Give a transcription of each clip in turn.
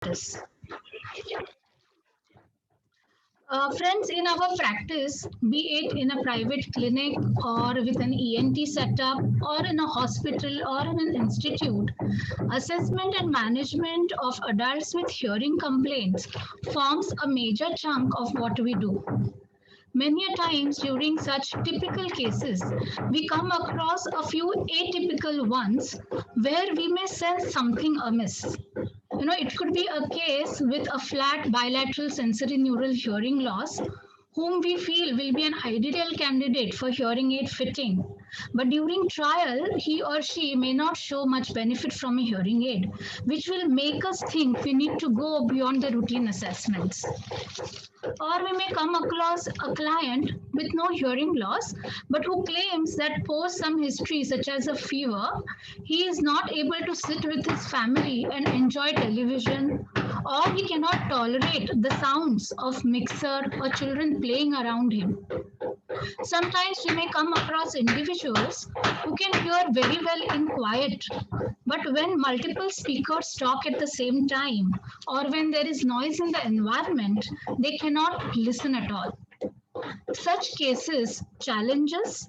practice. Friends, in our practice, be it in a private clinic or with an ENT setup or in a hospital or in an institute, assessment and management of adults with hearing complaints forms a major chunk of what we do. Many a times during such typical cases, we come across a few atypical ones where we may sense something amiss. It could be a case with a flat bilateral sensory neural hearing loss, whom we feel will be an ideal candidate for hearing aid fitting. But during trial, he or she may not show much benefit from a hearing aid, which will make us think we need to go beyond the routine assessments. Or we may come across a client with no hearing loss, but who claims that post some history such as a fever, he is not able to sit with his family and enjoy television, or he cannot tolerate the sounds of mixer or children playing around him. Sometimes we may come across individuals who can hear very well in quiet, but when multiple speakers talk at the same time or when there is noise in the environment, they cannot listen at all. Such cases challenge us,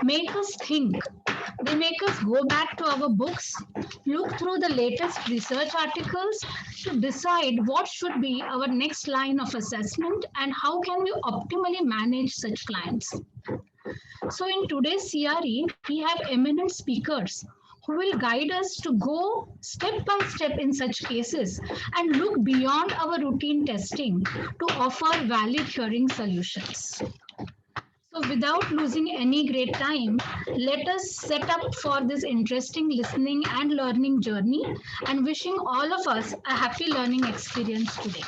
make us think. They make us go back to our books, look through the latest research articles to decide what should be our next line of assessment and how can we optimally manage such clients. So in today's CRE, we have eminent speakers who will guide us to go step by step in such cases and look beyond our routine testing to offer valid hearing solutions. So, without losing any great time, let us set up for this interesting listening and learning journey and wishing all of us a happy learning experience today.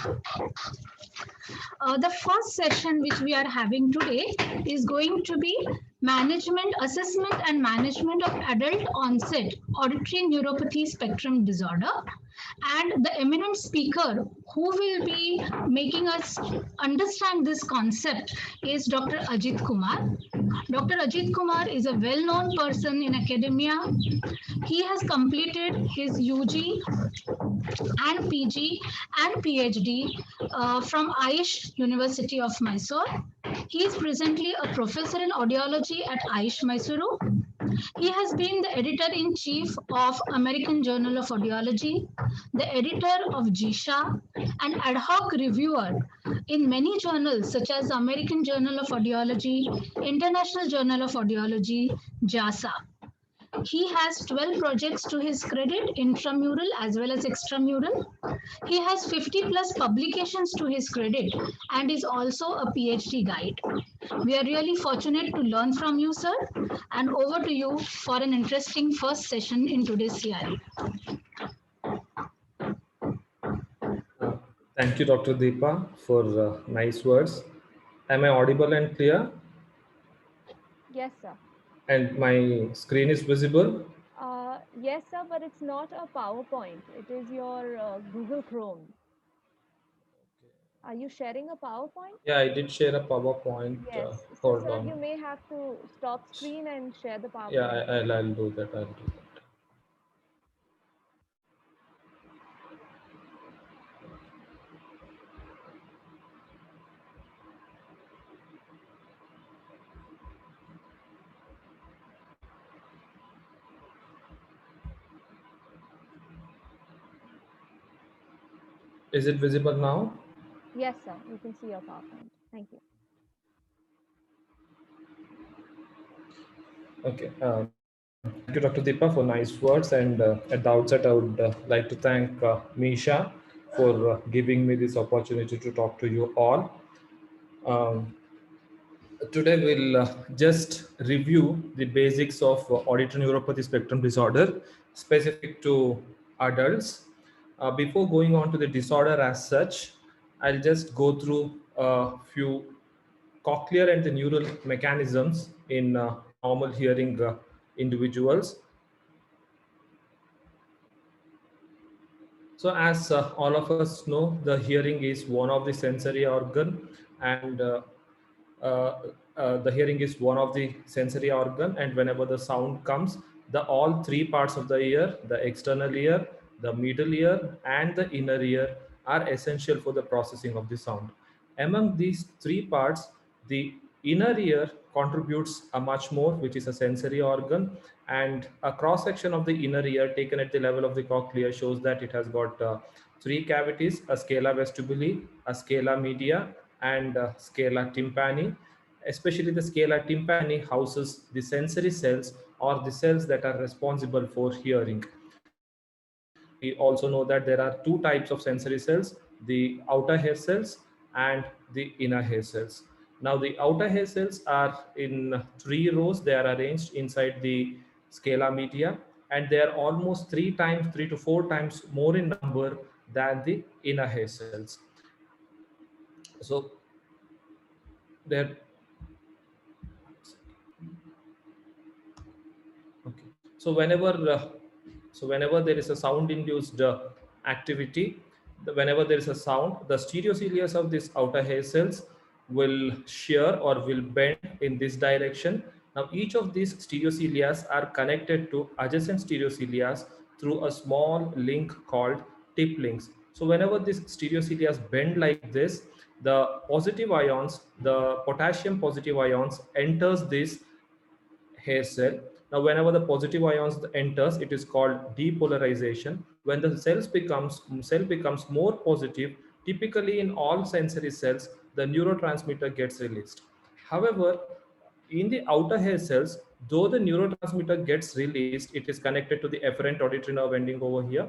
The first session which we are having today is going to be management, assessment and management of adult onset auditory neuropathy spectrum disorder. And the eminent speaker who will be making us understand this concept is Dr. Ajit Kumar. Dr. Ajit Kumar is a well-known person in academia. He has completed his UG and PG and PhD from Aish University of Mysore. He is presently a professor in audiology at Aish Mysuru. He has been the editor-in-chief of American Journal of Audiology, the editor of GSHA, and ad hoc reviewer in many journals such as American Journal of Audiology, International Journal of Audiology, JASA. He has 12 projects to his credit, intramural as well as extramural. He has 50 plus publications to his credit and is also a PhD guide. We are really fortunate to learn from you, sir. And over to you for an interesting first session in today's CRE. Thank you, Dr. Deepa, for nice words. Am I audible and clear? Yes, sir. And my screen is visible? Yes, sir, but it's not a PowerPoint. It is your Google Chrome. Are you sharing a PowerPoint? Yeah, I did share a PowerPoint. Yes. So, Hold sir, on. you may have to stop screen and share the PowerPoint. Yeah, I'll do that. I'll do that. Is it visible now? Yes, sir. You can see your PowerPoint. Thank you. Okay. Thank you, Dr. Deepa, for nice words. And at the outset, I would like to thank Misha for giving me this opportunity to talk to you all. Today, we'll just review the basics of auditory neuropathy spectrum disorder specific to adults. Before going on to the disorder as such, I'll just go through a few cochlear and the neural mechanisms in normal hearing individuals. So as all of us know, the hearing is one of the sensory organ, and uh, the hearing is one of the sensory organ, and whenever the sound comes, the all three parts of the ear, the external ear, the middle ear and the inner ear, are essential for the processing of the sound. Among these three parts, the inner ear contributes a much more, which is a sensory organ, and a cross section of the inner ear taken at the level of the cochlea shows that it has got three cavities: a scala vestibuli, a scala media, and a scala tympani. Especially the scala tympani houses the sensory cells or the cells that are responsible for hearing. We also know that there are two types of sensory cells: the outer hair cells and the inner hair cells. Now, the outer hair cells are in three rows. They are arranged inside the scala media, and they are almost three to four times more in number than the inner hair cells. So, they're okay. So whenever there is a sound induced activity, whenever there is a sound, the stereocilias of these outer hair cells will shear or will bend in this direction. Now each of these stereocilias are connected to adjacent stereocilias through a small link called tip links. So whenever these stereocilias bend like this, the positive ions, the potassium positive ions enters this hair cell. Now, whenever the positive ions enters, it is called depolarization. When the cell becomes more positive, typically in all sensory cells, the neurotransmitter gets released. However, in the outer hair cells, though the neurotransmitter gets released, it is connected to the efferent auditory nerve ending over here.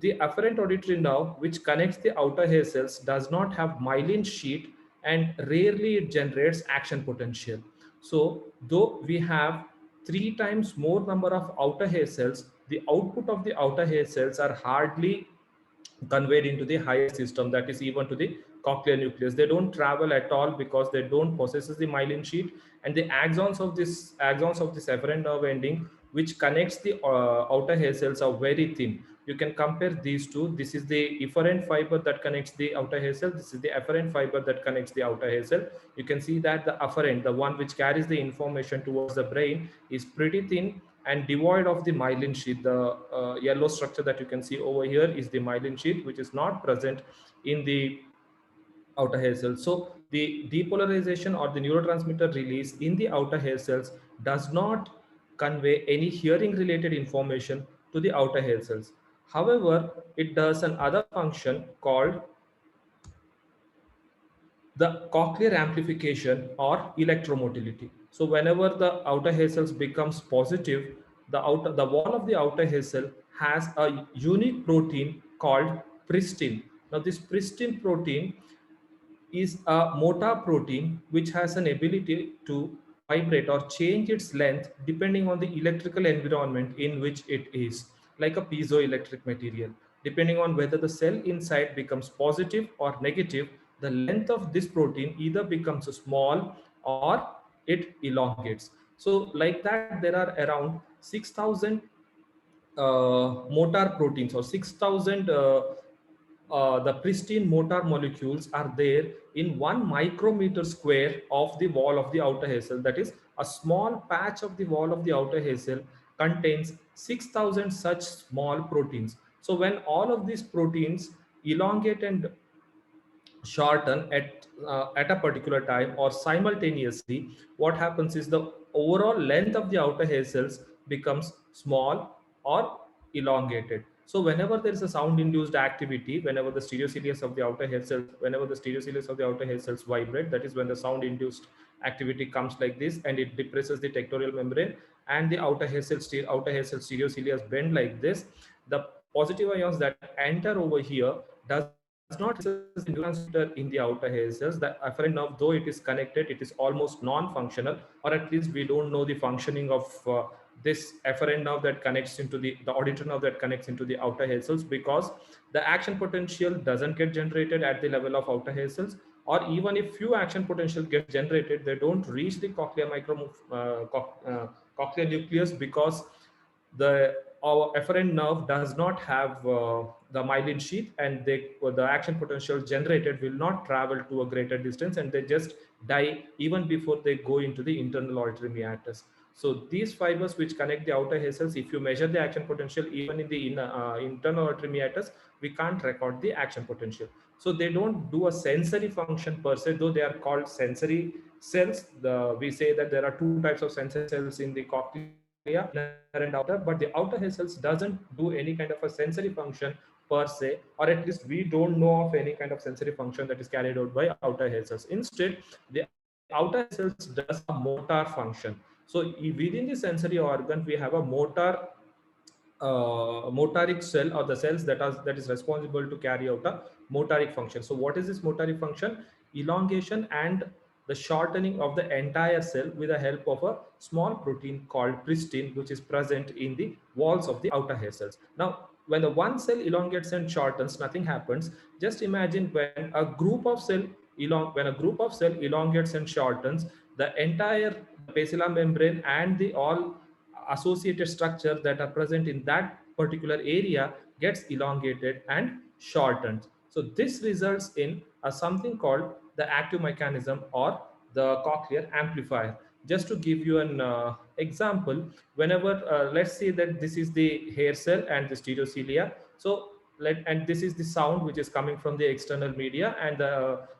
The afferent auditory nerve, which connects the outer hair cells, does not have myelin sheath, and rarely it generates action potential. So, though we have three times more number of outer hair cells, the output of the outer hair cells are hardly conveyed into the higher system, that is even to the cochlear nucleus. They don't travel at all because they don't possess the myelin sheath, and the axons of this afferent nerve ending which connects the outer hair cells are very thin. You can compare these two. This is the efferent fiber that connects the outer hair cell. This is the afferent fiber that connects the outer hair cell. You can see that the afferent, the one which carries the information towards the brain, is pretty thin and devoid of the myelin sheath. The yellow structure that you can see over here is the myelin sheath, which is not present in the outer hair cells. So the depolarization or the neurotransmitter release in the outer hair cells does not convey any hearing related information to the outer hair cells. However, it does another function called the cochlear amplification or electromotility. So whenever the outer hair cells becomes positive, the wall of the outer hair cell has a unique protein called pristin. Now this pristin protein is a motor protein which has an ability to vibrate or change its length depending on the electrical environment in which it is, like a piezoelectric material. Depending on whether the cell inside becomes positive or negative, the length of this protein either becomes small or it elongates. So like that, there are around 6,000 motor proteins, or 6,000 the pristine motor molecules are there in 1 micrometer square of the wall of the outer hair cell. That is, a small patch of the wall of the outer hair cell contains 6,000 such small proteins. So when all of these proteins elongate and shorten at a particular time or simultaneously, what happens is the overall length of the outer hair cells becomes small or elongated. So whenever there is a sound induced activity, whenever the stereocilius of the outer hair cells vibrate, that is when the sound induced activity comes like this, and it depresses the tectorial membrane, and the outer hair cell stereocilia bend like this. The positive ions that enter over here does not depress the neurotransmitter in the outer hair cells. The afferent nerve, though it is connected, it is almost non-functional, or at least we don't know the functioning of this afferent nerve that connects into the auditory nerve that connects into the outer hair cells, because the action potential doesn't get generated at the level of outer hair cells, or even if few action potential get generated, they don't reach the cochlear nucleus, because the our afferent nerve does not have the myelin sheath, and the action potential generated will not travel to a greater distance, and they just die even before they go into the internal auditory meatus. So these fibers which connect the outer hair cells, if you measure the action potential even in the internal auditory meatus, we can't record the action potential. So they don't do a sensory function per se, though they are called sensory cells. We say that there are two types of sensory cells in the cochlea, inner and outer, but the outer hair cells doesn't do any kind of a sensory function per se, or at least we don't know of any kind of sensory function that is carried out by outer hair cells. Instead, the outer hair cells does a motor function. So within the sensory organ, we have a motoric cell, or the cells that is responsible to carry out a motoric function. So what is this motoric function? Elongation and the shortening of the entire cell with the help of a small protein called pristin, which is present in the walls of the outer hair cells. Now when the one cell elongates and shortens, nothing happens. Just imagine when a group of cell elongates and shortens, the entire basilar membrane and the all associated structures that are present in that particular area gets elongated and shortened. So this results in something called the active mechanism or the cochlear amplifier. Just to give you an example, whenever let's say that this is the hair cell and the stereocilia. So and this is the sound which is coming from the external media, and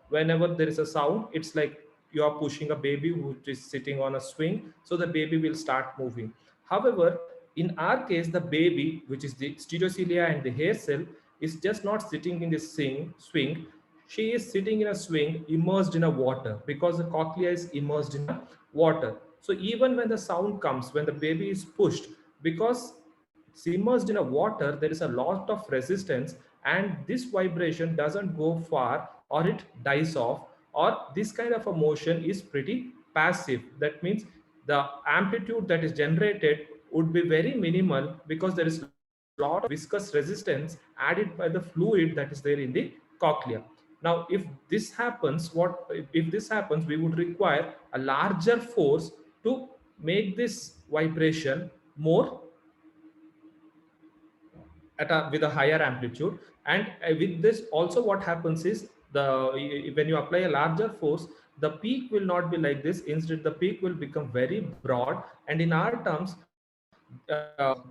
whenever there is a sound, it's like you are pushing a baby who is sitting on a swing, so the baby will start moving. However, in our case, the baby, which is the stereocilia and the hair cell, is just not sitting in the swing. She is sitting in a swing immersed in a water, because the cochlea is immersed in a water. So even when the sound comes, when the baby is pushed, because it's immersed in a water, there is a lot of resistance, and this vibration doesn't go far, or it dies off, or this kind of a motion is pretty passive. That means the amplitude that is generated would be very minimal, because there is a lot of viscous resistance added by the fluid that is there in the cochlea. Now if this happens, we would require a larger force to make this vibration more with a higher amplitude. And with this also, what happens is, when you apply a larger force, the peak will not be like this. Instead, the peak will become very broad, and in our terms,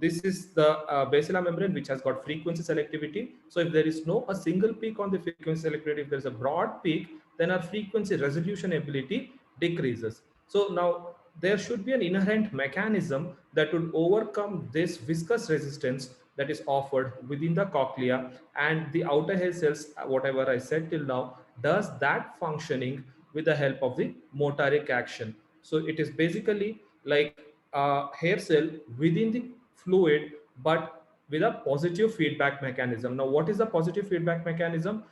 this is the basilar membrane, which has got frequency selectivity. So if there is no a single peak on the frequency selectivity, if there is a broad peak, then our frequency resolution ability decreases. So now there should be an inherent mechanism that would overcome this viscous resistance that is offered within the cochlea, and the outer hair cells, whatever I said till now, does that functioning with the help of the motoric action. So it is basically like a hair cell within the fluid, but with a positive feedback mechanism. Now what is the positive feedback mechanism?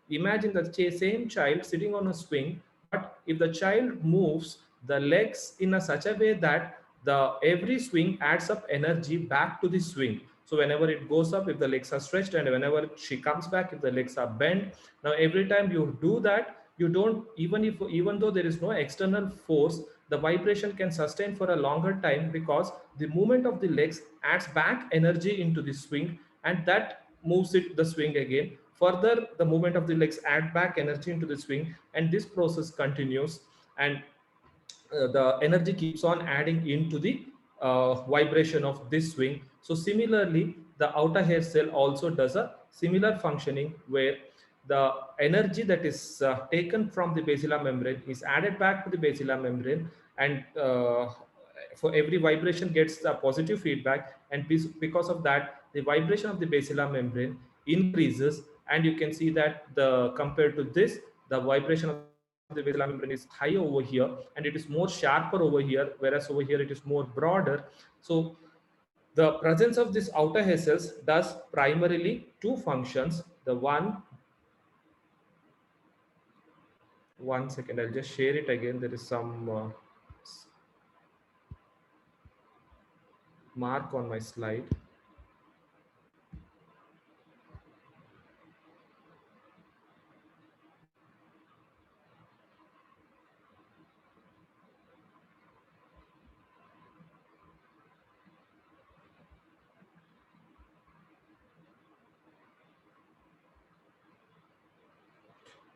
Imagine the same child sitting on a swing, but if the child moves the legs in a such a way that the every swing adds up energy back to the swing. So whenever it goes up, if the legs are stretched, and whenever she comes back, if the legs are bent. Now every time you do that, you don't, even though there is no external force, the vibration can sustain for a longer time, because the movement of the legs adds back energy into the swing, and that moves it the swing again. Further, the movement of the legs add back energy into the swing, and this process continues, and the energy keeps on adding into the vibration of this swing. So similarly, the outer hair cell also does a similar functioning, where the energy that is taken from the basilar membrane is added back to the basilar membrane, and for every vibration gets a positive feedback, and because of that, the vibration of the basilar membrane increases. And you can see that the compared to this, the vibration of the basilar membrane is high over here, and it is more sharper over here, whereas over here it is more broader. So the presence of this outer hair cells does primarily two functions. The one second, I'll just share it again. There is some mark on my slide.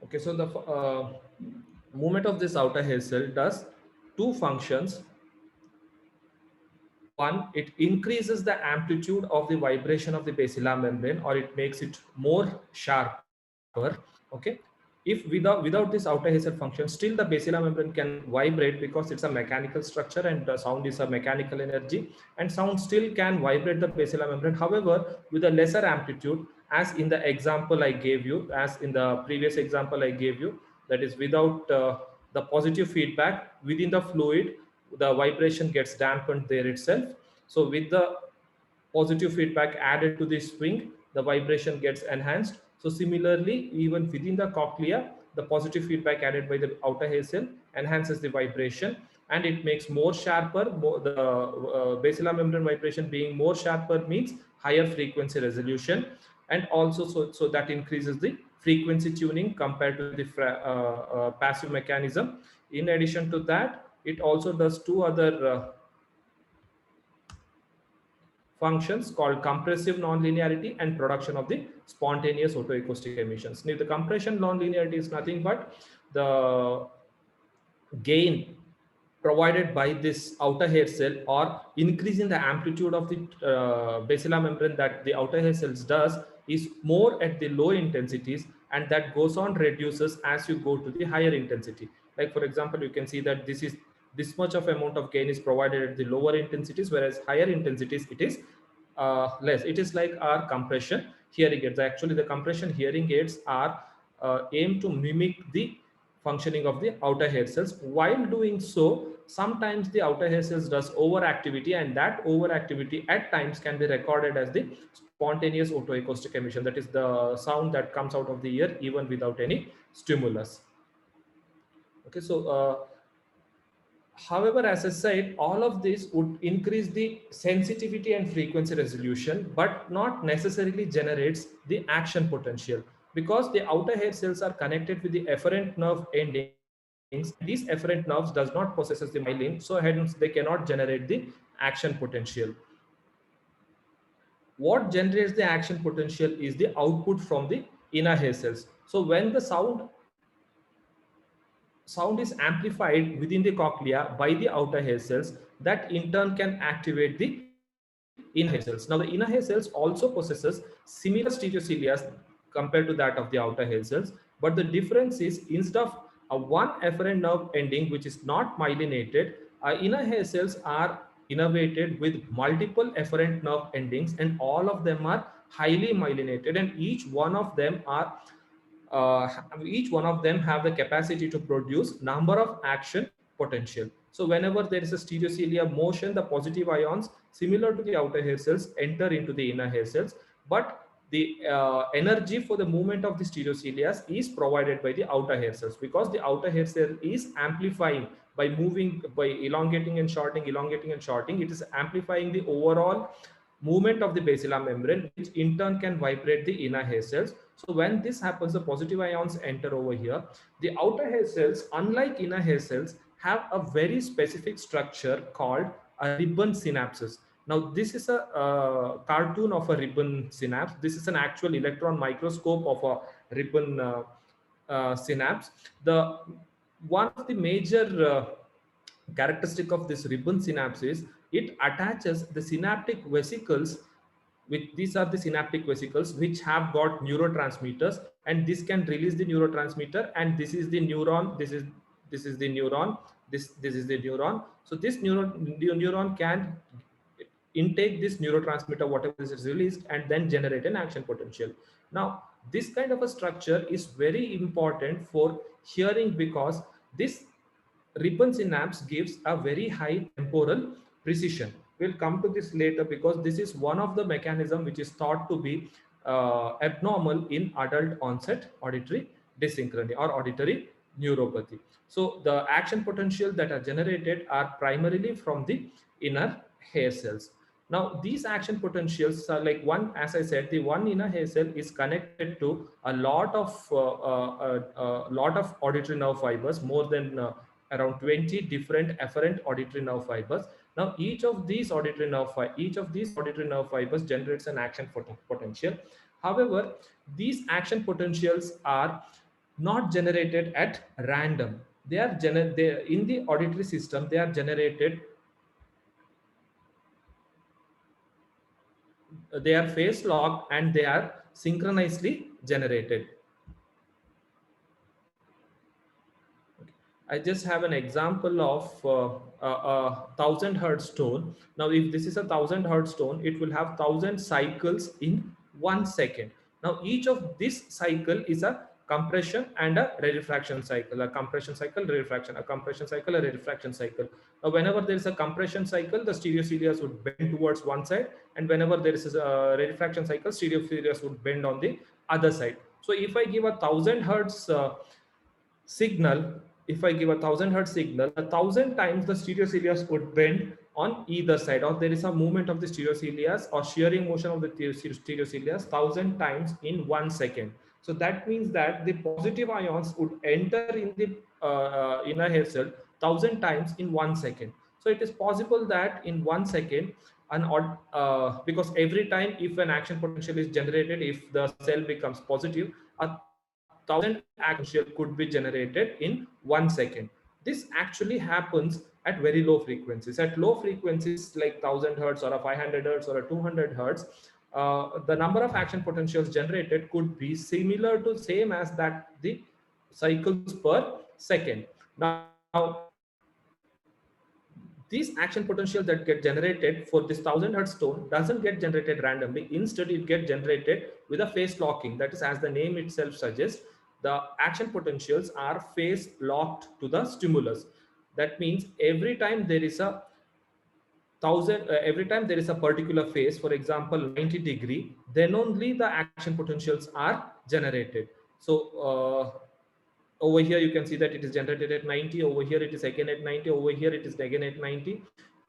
Okay, so the movement of this outer hair cell does two functions. one, it increases the amplitude of the vibration of the basilar membrane, or it makes it more sharper. Okay, if without this outer Hessel function, still the basilar membrane can vibrate because it's a mechanical structure and the sound is a mechanical energy, and sound still can vibrate the basilar membrane, however with a lesser amplitude, as in the example I gave you, as in the previous example I gave you, that is without the positive feedback within the fluid, the vibration gets dampened there itself. So with the positive feedback added to the swing, the vibration gets enhanced. So similarly, even within the cochlea, the positive feedback added by the outer hair cell enhances the vibration, and it makes more sharper. The basilar membrane vibration being more sharper means higher frequency resolution, and also so that increases the frequency tuning compared to the passive mechanism. In addition to that, it also does two other functions called compressive nonlinearity and production of the spontaneous autoacoustic emissions. Now, the compression nonlinearity is nothing but the gain provided by this outer hair cell, or increasing the amplitude of the basilar membrane that the outer hair cells does is more at the low intensities, and that goes on reduces as you go to the higher intensity. Like for example, you can see that this much of amount of gain is provided at the lower intensities, whereas higher intensities it is less. It is like our compression hearing aids. Actually the compression hearing aids are aimed to mimic the functioning of the outer hair cells. While doing so, sometimes the outer hair cells does overactivity, and that overactivity at times can be recorded as the spontaneous autoacoustic emission. That is the sound that comes out of the ear even without any stimulus. Okay, so however, as I said, all of this would increase the sensitivity and frequency resolution, but not necessarily generates the action potential, because the outer hair cells are connected with the efferent nerve endings, and these efferent nerves does not possesses the myelin, so hence they cannot generate the action potential. What generates the action potential is the output from the inner hair cells. So when the sound is amplified within the cochlea by the outer hair cells, that in turn can activate the inner hair cells. Now the inner hair cells also possesses similar stereocilia compared to that of the outer hair cells, but the difference is, instead of a one efferent nerve ending which is not myelinated, inner hair cells are innervated with multiple efferent nerve endings, and all of them are highly myelinated, and uh, each one of them have the capacity to produce number of action potential. So whenever there is a stereocilia motion, the positive ions similar to the outer hair cells enter into the inner hair cells, but the energy for the movement of the stereocilia is provided by the outer hair cells, because the outer hair cell is amplifying by moving, by elongating and shorting, it is amplifying the overall movement of the basilar membrane, which in turn can vibrate the inner hair cells. So when this happens, the positive ions enter over here. The outer hair cells, unlike inner hair cells, have a very specific structure called a ribbon synapses. Now this is a cartoon of a ribbon synapse. This is an actual electron microscope of a ribbon synapse. The one of the major characteristic of this ribbon synapse is it attaches the synaptic vesicles, which these are the synaptic vesicles which have got neurotransmitters, and this can release the neurotransmitter, and this is the neuron, this is the neuron, this is the neuron. So this neuron can intake this neurotransmitter whatever is released and then generate an action potential. Now this kind of a structure is very important for hearing, because this ribbon synapse gives a very high temporal precision. We'll come to this later, because this is one of the mechanism which is thought to be abnormal in adult onset auditory dysynchrony or auditory neuropathy. So the action potential that are generated are primarily from the inner hair cells. Now these action potentials are like one, as I said, the one inner hair cell is connected to a lot of auditory nerve fibers, more than around 20 different afferent auditory nerve fibers. Now each of these auditory nerve fibers generates an action potential. However, these action potentials are not generated at random. They in the auditory system, they are generated they are phase locked and they are synchronously generated. I just have an example of a 1000 Hz tone. Now, if this is a 1000 Hz tone, it will have 1000 cycles in 1 second. Now, each of this cycle is a compression and a rarefaction cycle, a compression cycle, rarefaction, a compression cycle, a rarefaction cycle. Now, whenever there is a compression cycle, the stereocilias would bend towards one side, and whenever there is a rarefaction cycle, stereocilias would bend on the other side. So, if I give a 1000 Hz signal, if I give a 1000 Hz signal, 1,000 times the stereocilias would bend on either side, or there is a movement of the stereocilias or shearing motion of the stereocilias 1,000 times in 1 second. So that means that the positive ions would enter in the inner hair cell 1,000 times in 1 second. So it is possible that in 1 second, because every time if an action potential is generated, if the cell becomes positive, a 1,000 action potential could be generated in 1 second. This actually happens at very low frequencies. At low frequencies like 1,000 Hz or a 500 Hz or a 200 Hz, the number of action potentials generated could be similar to same as that the cycles per second. Now, these action potentials that get generated for this 1,000 Hz tone doesn't get generated randomly. Instead, it gets generated with a phase locking. That is, as the name itself suggests, the action potentials are phase locked to the stimulus. That means every time there is a particular phase, for example 90°, then only the action potentials are generated. So over here you can see that it is generated at 90, over here it is again at 90, over here it is again at 90.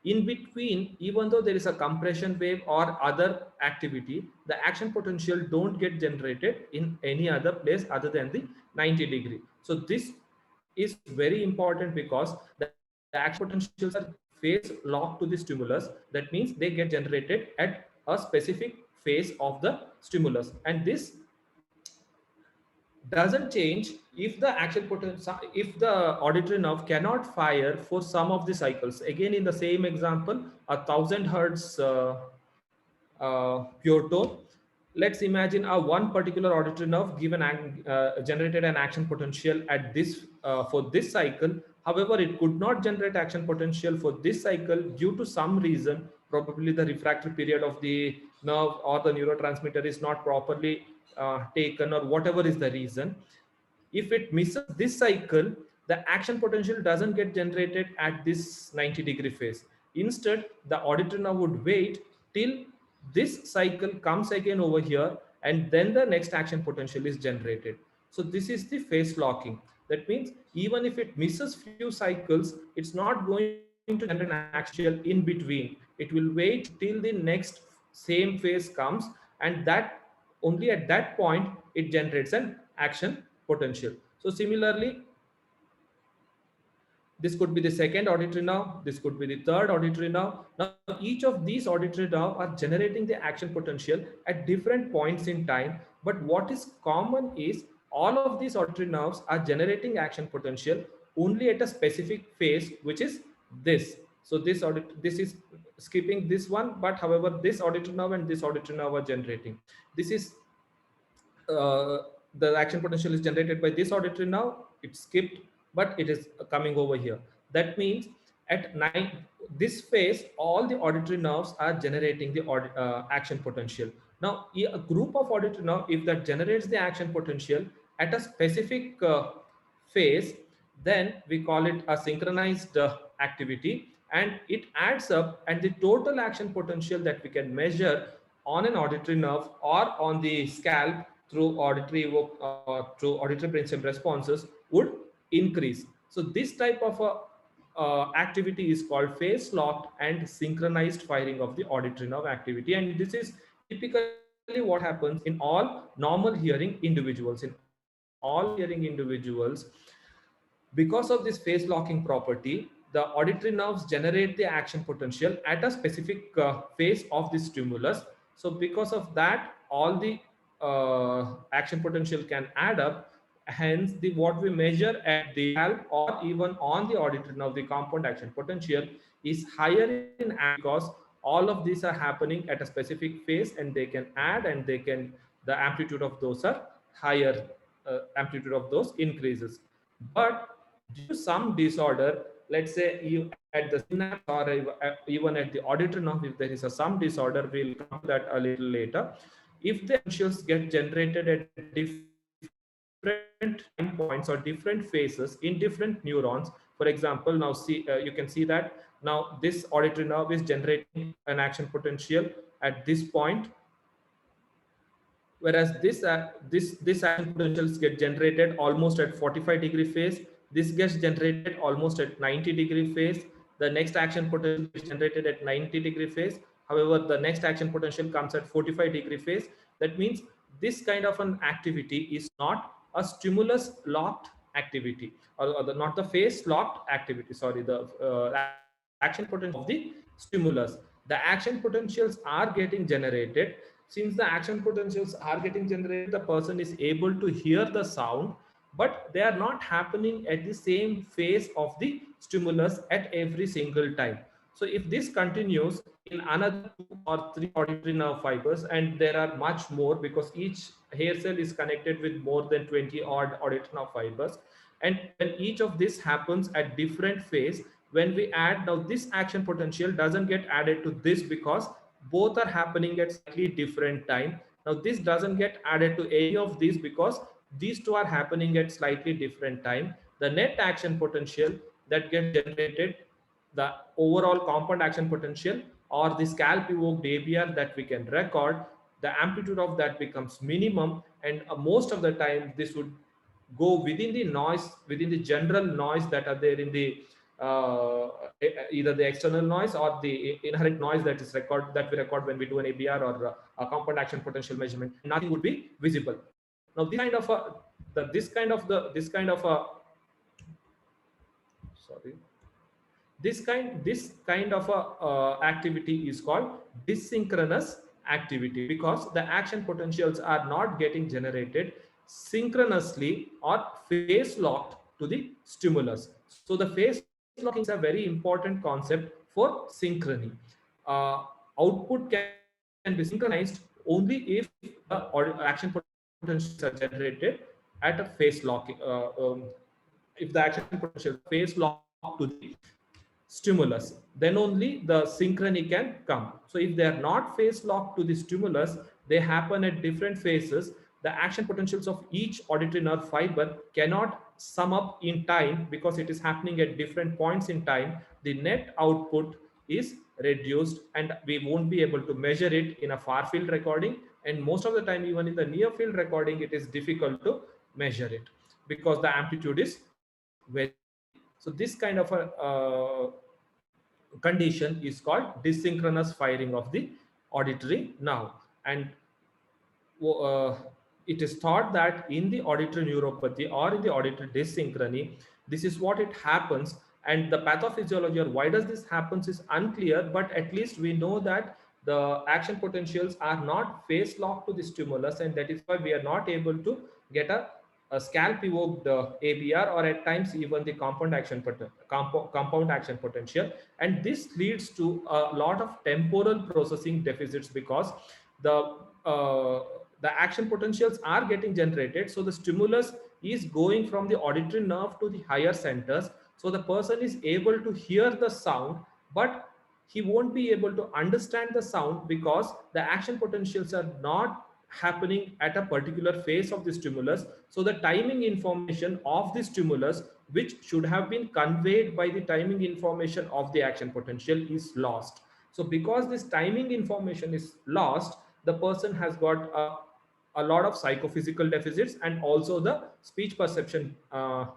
In between, even though there is a compression wave or other activity, the action potential don't get generated in any other place other than the 90°. So this is very important because the action potentials are phase locked to the stimulus. That means they get generated at a specific phase of the stimulus, and this doesn't change if the action potential, if the auditory nerve cannot fire for some of the cycles. Again, in the same example, a 1,000 Hz pure tone. Let's imagine a one particular auditory nerve given generated an action potential at this for this cycle. However, it could not generate action potential for this cycle due to some reason. Probably the refractory period of the nerve or the neurotransmitter is not properly taken, or whatever is the reason. If it misses this cycle, the action potential doesn't get generated at this 90° phase. Instead, the auditory nerve would wait till this cycle comes again over here, and then the next action potential is generated. So this is the phase locking. That means even if it misses few cycles, it's not going to generate an action in between. It will wait till the next same phase comes, and that only at that point it generates an action potential. So similarly, this could be the second auditory nerve, this could be the third auditory nerve. Now each of these auditory nerves are generating the action potential at different points in time, but what is common is all of these auditory nerves are generating action potential only at a specific phase, which is this. So this is skipping this one, but however this auditory nerve and this auditory nerve are generating. This is the action potential is generated by this auditory nerve. It skipped, but it is coming over here. That means at this phase, all the auditory nerves are generating the action potential. Now, a group of auditory nerve, if that generates the action potential at a specific phase, then we call it a synchronized activity, and it adds up, and the total action potential that we can measure on an auditory nerve or on the scalp through auditory brainstem responses would increase. So this type of activity is called phase locked and synchronized firing of the auditory nerve activity, and this is typically what happens in all normal hearing individuals. In all hearing individuals, because of this phase locking property, the auditory nerves generate the action potential at a specific phase of the stimulus. So because of that, all the action potential can add up. Hence, what we measure at the scalp or even on the auditory nerve, the compound action potential is higher in because all of these are happening at a specific phase, and they can add, and they can, the amplitude of those are higher, amplitude of those increases. But due to some disorder, let's say you at the synapse or even at the auditory nerve, if there is a some disorder, we'll come to that a little later. If the potentials get generated at different time points or different phases in different neurons, for example, now see, you can see that now this auditory nerve is generating an action potential at this point, whereas this action potentials get generated almost at 45-degree phase. This gets generated almost at 90-degree phase. The next action potential is generated at 90-degree phase. However, the next action potential comes at 45-degree phase. That means this kind of an activity is not a stimulus locked activity, or not the phase locked activity, sorry, the action potential of the stimulus. The action potentials are getting generated. Since the action potentials are getting generated, the person is able to hear the sound, but they are not happening at the same phase of the stimulus at every single time. So if this continues in another 2 or 3 auditory nerve fibers, and there are much more because each hair cell is connected with more than 20 odd auditory nerve fibers, and when each of this happens at different phase, when we add, now this action potential doesn't get added to this because both are happening at slightly different time. Now this doesn't get added to any of these because these two are happening at slightly different time. The net action potential that gets generated, the overall compound action potential or the scalp evoked ABR that we can record, the amplitude of that becomes minimum, and most of the time this would go within the noise, within the general noise that are there in the either the external noise or the inherent noise that is that we record when we do an ABR or a compound action potential measurement. Nothing would be visible. Now this kind of a this kind of a sorry this kind of a activity is called dysynchronous activity, because the action potentials are not getting generated synchronously or phase locked to the stimulus. So the phase locking is a very important concept for synchrony. Output can be synchronized only if the action potentials are generated at a phase locking. If the action potential phase locked to the stimulus, then only the synchrony can come. So if they are not phase locked to the stimulus, they happen at different phases, the action potentials of each auditory nerve fiber cannot sum up in time because it is happening at different points in time. The net output is reduced and we won't be able to measure it in a far field recording, and most of the time even in the near field recording it is difficult to measure it because the amplitude is very high. So this kind of a condition is called dysynchronous firing of the auditory nerve. And it is thought that in the auditory neuropathy or in the auditory dyssynchrony, this is what it happens. And the pathophysiology or why does this happens is unclear, but at least we know that the action potentials are not phase locked to the stimulus, and that is why we are not able to get a scalp evoked ABR or at times even the compound action potential. And this leads to a lot of temporal processing deficits because the action potentials are getting generated. So the stimulus is going from the auditory nerve to the higher centers. So the person is able to hear the sound, but he won't be able to understand the sound because the action potentials are not happening at a particular phase of the stimulus. So the timing information of the stimulus, which should have been conveyed by the timing information of the action potential, is lost. So because this timing information is lost, the person has got a lot of psychophysical deficits and also the speech perception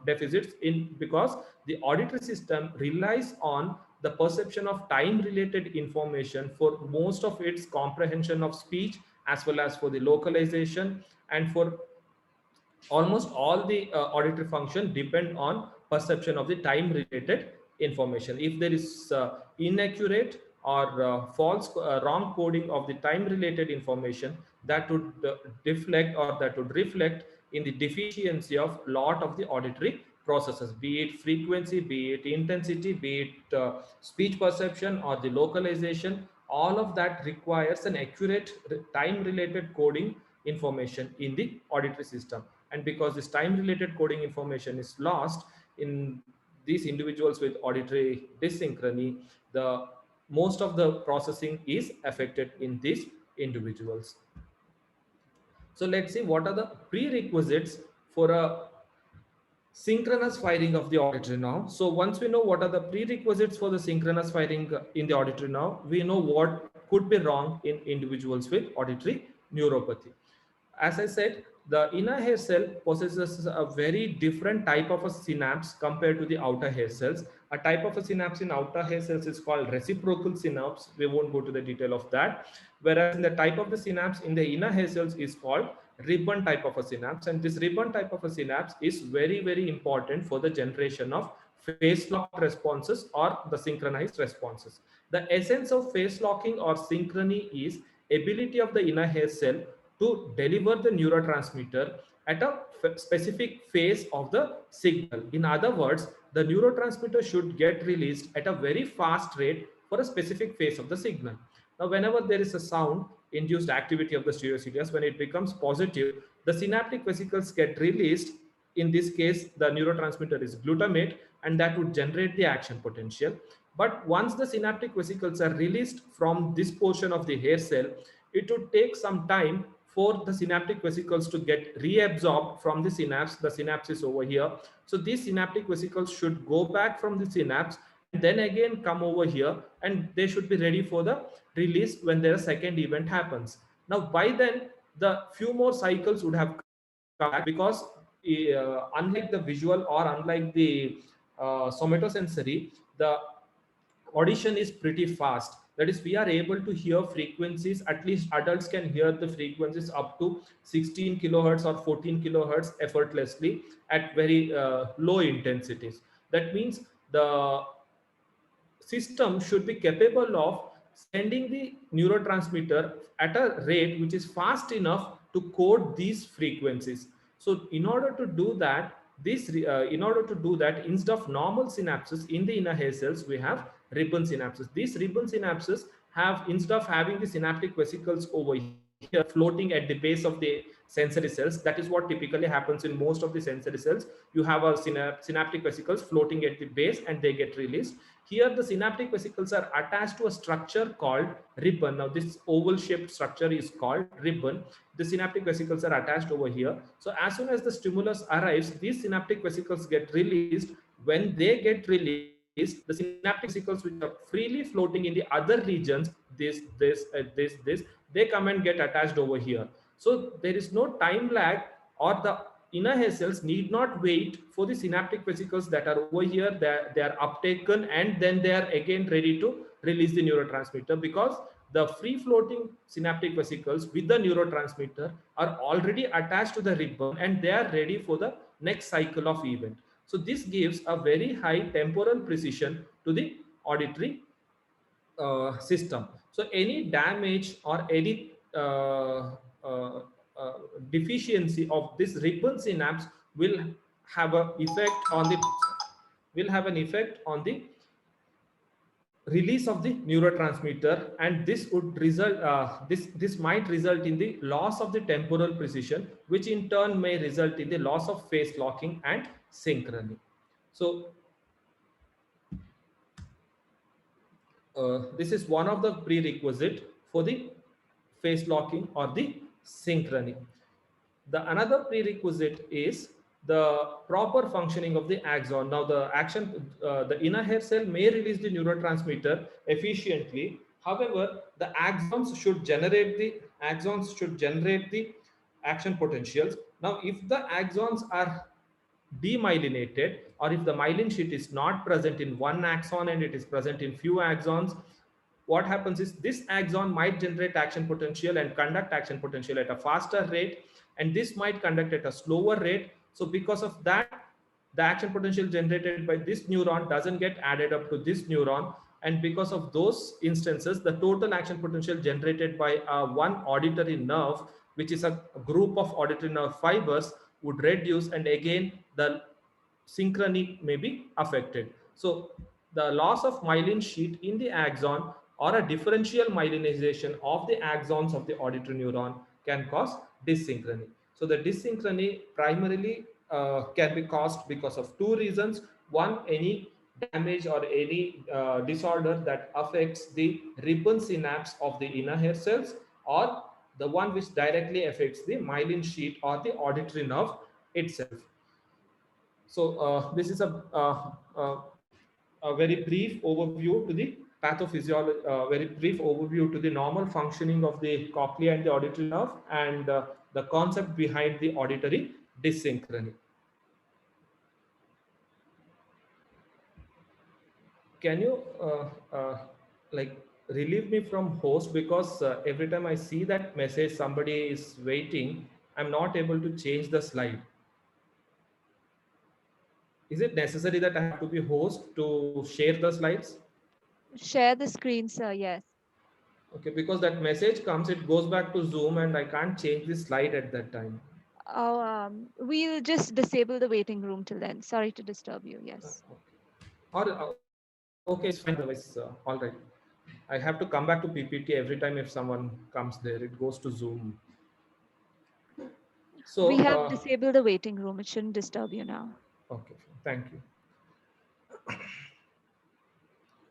deficits because the auditory system relies on the perception of time related information for most of its comprehension of speech as well as for the localization, and for almost all the auditory function depend on perception of the time related information. If there is inaccurate or false wrong coding of the time related information, that would deflect or that would reflect in the deficiency of lot of the auditory processes, be it frequency, be it intensity, be it speech perception or the localization. all of that requires an accurate time related coding information in the auditory system. And because this time related coding information is lost in these individuals with auditory dyssynchrony, the most of the processing is affected in these individuals. So let's see what are the prerequisites for a synchronous firing of the auditory nerve. So once we know what are the prerequisites for the synchronous firing in the auditory nerve, we know what could be wrong in individuals with auditory neuropathy. As I said, the inner hair cell possesses a very different type of a synapse compared to the outer hair cells. A type of a synapse in outer hair cells is called reciprocal synapse. We won't go to the detail of that. Whereas in the type of the synapse in the inner hair cells is called ribbon type of a synapse. And this ribbon type of a synapse is very, very important for the generation of phase locked responses or the synchronized responses. The essence of phase locking or synchrony is ability of the inner hair cell to deliver the neurotransmitter at a specific phase of the signal. In other words, the neurotransmitter should get released at a very fast rate for a specific phase of the signal. Now, whenever there is a sound induced activity of the stereocilias, when it becomes positive, the synaptic vesicles get released. In this case, the neurotransmitter is glutamate, and that would generate the action potential. But once the synaptic vesicles are released from this portion of the hair cell, it would take some time for the synaptic vesicles to get reabsorbed from the synapse. The synapse is over here. So these synaptic vesicles should go back from the synapse and then again come over here, and they should be ready for the release when their second event happens. Now, by then, the few more cycles would have come back, because unlike the visual or unlike the somatosensory, the audition is pretty fast. That is, we are able to hear frequencies, at least adults can hear the frequencies up to 16 kilohertz or 14 kilohertz effortlessly at very low intensities. That means the system should be capable of sending the neurotransmitter at a rate which is fast enough to code these frequencies. So in order to do that, instead of normal synapses in the inner hair cells, we have ribbon synapses. These ribbon synapses have, instead of having the synaptic vesicles over here floating at the base of the sensory cells, that is what typically happens in most of the sensory cells. You have a synaptic vesicles floating at the base and they get released. Here the synaptic vesicles are attached to a structure called ribbon. Now this oval shaped structure is called ribbon. The synaptic vesicles are attached over here. So as soon as the stimulus arrives, these synaptic vesicles get released. When they get released, the synaptic vesicles which are freely floating in the other regions, this, they come and get attached over here. So there is no time lag, or the inner hair cells need not wait for the synaptic vesicles that are over here. They are uptaken and then they are again ready to release the neurotransmitter, because the free floating synaptic vesicles with the neurotransmitter are already attached to the ribbon and they are ready for the next cycle of event. So this gives a very high temporal precision to the auditory system. So any damage or any deficiency of this ribbon synapse will have an effect on the release of the neurotransmitter, and this would result this might result in the loss of the temporal precision, which in turn may result in the loss of phase locking and synchrony. So this is one of the prerequisite for the phase locking or the synchrony. The another prerequisite is the proper functioning of the axon. Now the inner hair cell may release the neurotransmitter efficiently. However, the axons should generate the action potentials. Now, if the axons are demyelinated, or if the myelin sheet is not present in one axon and it is present in few axons, what happens is this axon might generate action potential and conduct action potential at a faster rate, and this might conduct at a slower rate. So because of that, the action potential generated by this neuron doesn't get added up to this neuron, and because of those instances, the total action potential generated by one auditory nerve, which is a group of auditory nerve fibers, would reduce, and again the synchrony may be affected. So the loss of myelin sheet in the axon or a differential myelinization of the axons of the auditory neuron can cause dyssynchrony. So the dyssynchrony primarily can be caused because of two reasons. One, any damage or any disorder that affects the ribbon synapse of the inner hair cells, or the one which directly affects the myelin sheath or the auditory nerve itself. So this is a very brief overview to the pathophysiology, very brief overview to the normal functioning of the cochlea and the auditory nerve, and the concept behind the auditory dyssynchrony. Can you like relieve me from host, because every time I see that message somebody is waiting, I'm not able to change the slide. Is it necessary that I have to be host to share the slides? Share the screen, sir. Yes. Okay, because that message comes, it goes back to Zoom and I can't change the slide at that time. Oh, we'll just disable the waiting room till then. Sorry to disturb you. Yes. Okay. Or okay, it's fine otherwise. All right. I have to come back to PPT every time if someone comes there. It goes to Zoom. We So, have disabled the waiting room. It shouldn't disturb you now. okay, thank you.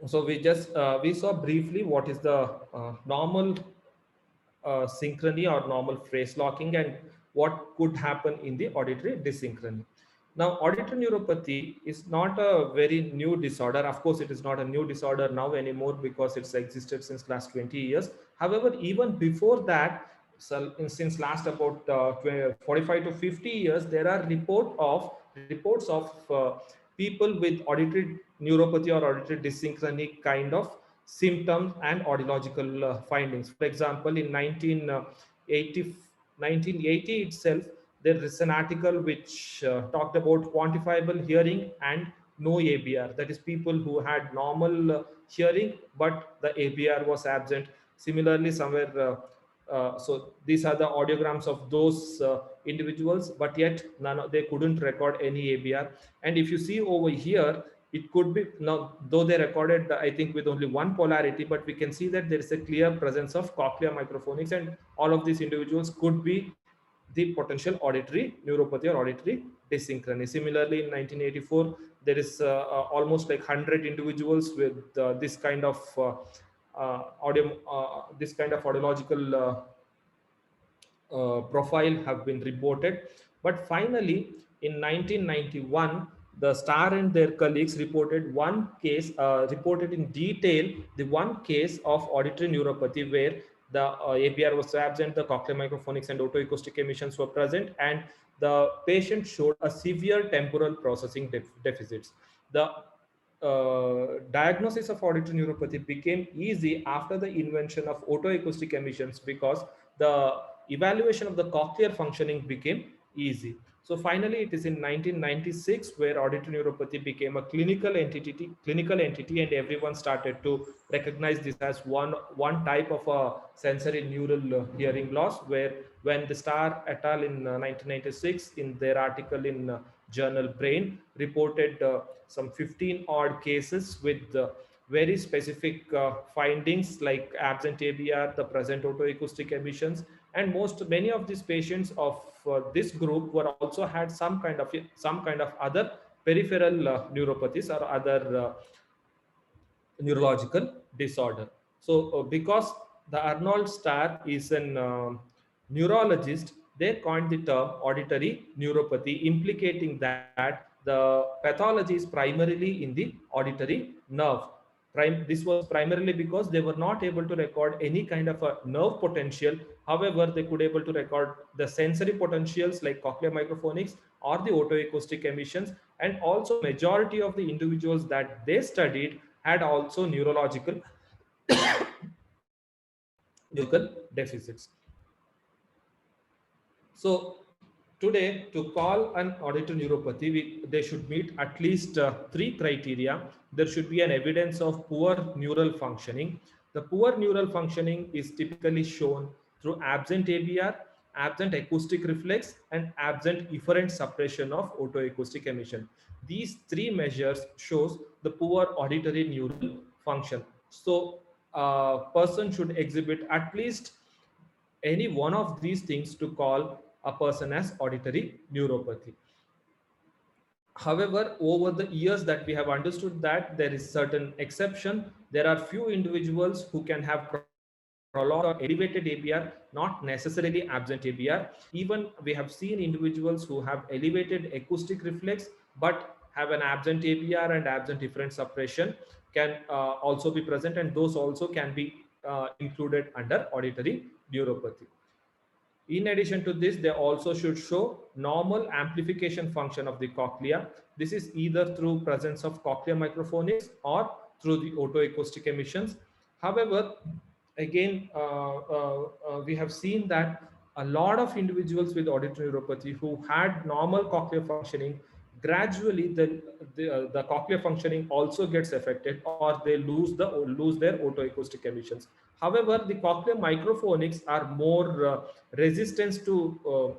So we saw briefly what is the normal synchrony or normal phrase locking, and what could happen in the auditory dyssynchrony. Now, auditory neuropathy is not a very new disorder. Of course, it is not a new disorder now anymore because it's existed since last 20 years. However, even before that, so since last about 45 to 50 years, there are reports of people with auditory neuropathy or auditory dyssynchrony kind of symptoms and audiological findings. For example, in 1980 itself, there is an article which talked about quantifiable hearing and no ABR. That is, people who had normal hearing, but the ABR was absent. Similarly, somewhere, so these are the audiograms of those individuals, but yet they couldn't record any ABR. And if you see over here, it could be now, though they recorded I think with only one polarity, but we can see that there is a clear presence of cochlear microphonics, and all of these individuals could be the potential auditory neuropathy or auditory dyssynchrony. Similarly, in 1984, there is almost like 100 individuals with this kind of this kind of audiological profile have been reported. But finally, in 1991, the Starr and their colleagues reported reported in detail the one case of auditory neuropathy where the ABR was absent, the cochlear microphonics and otoacoustic emissions were present, and the patient showed a severe temporal processing deficits. The diagnosis of auditory neuropathy became easy after the invention of otoacoustic emissions because the evaluation of the cochlear functioning became easy. So finally, it is in 1996 where auditory neuropathy became a clinical entity, and everyone started to recognize this as one type of a sensory neural hearing loss. Where when the Starr et al. In 1996, in their article in journal Brain, reported some 15 odd cases with very specific findings like absent ABR, the present otoacoustic emissions, and many of these patients of this group were also had some kind of other peripheral neuropathies or other neurological disorder. So because the Arnold Starr is an neurologist, they coined the term auditory neuropathy, implicating that the pathology is primarily in the auditory nerve. This was primarily because they were not able to record any kind of a nerve potential. However, they could able to record the sensory potentials like cochlear microphonics or the otoacoustic emissions, and also majority of the individuals that they studied had also neurological deficits. So today, to call an auditory neuropathy, they should meet at least three criteria. There should be an evidence of poor neural functioning. The poor neural functioning is typically shown through absent ABR, absent acoustic reflex, and absent efferent suppression of otoacoustic emission. These three measures shows the poor auditory neural function. So a person should exhibit at least any one of these things to call a person as auditory neuropathy. However, over the years that we have understood that there is certain exception, there are few individuals who can have prolonged or elevated ABR, not necessarily absent ABR. Even we have seen individuals who have elevated acoustic reflex but have an absent ABR and absent efferent suppression can also be present, and those also can be included under auditory neuropathy. In addition to this, they also should show normal amplification function of the cochlea. This is either through presence of cochlear microphonics or through the otoacoustic emissions. However, again, we have seen that a lot of individuals with auditory neuropathy who had normal cochlear functioning, gradually the cochlear functioning also gets affected, or they lose their otoacoustic emissions. However, the cochlear microphonics are more resistance to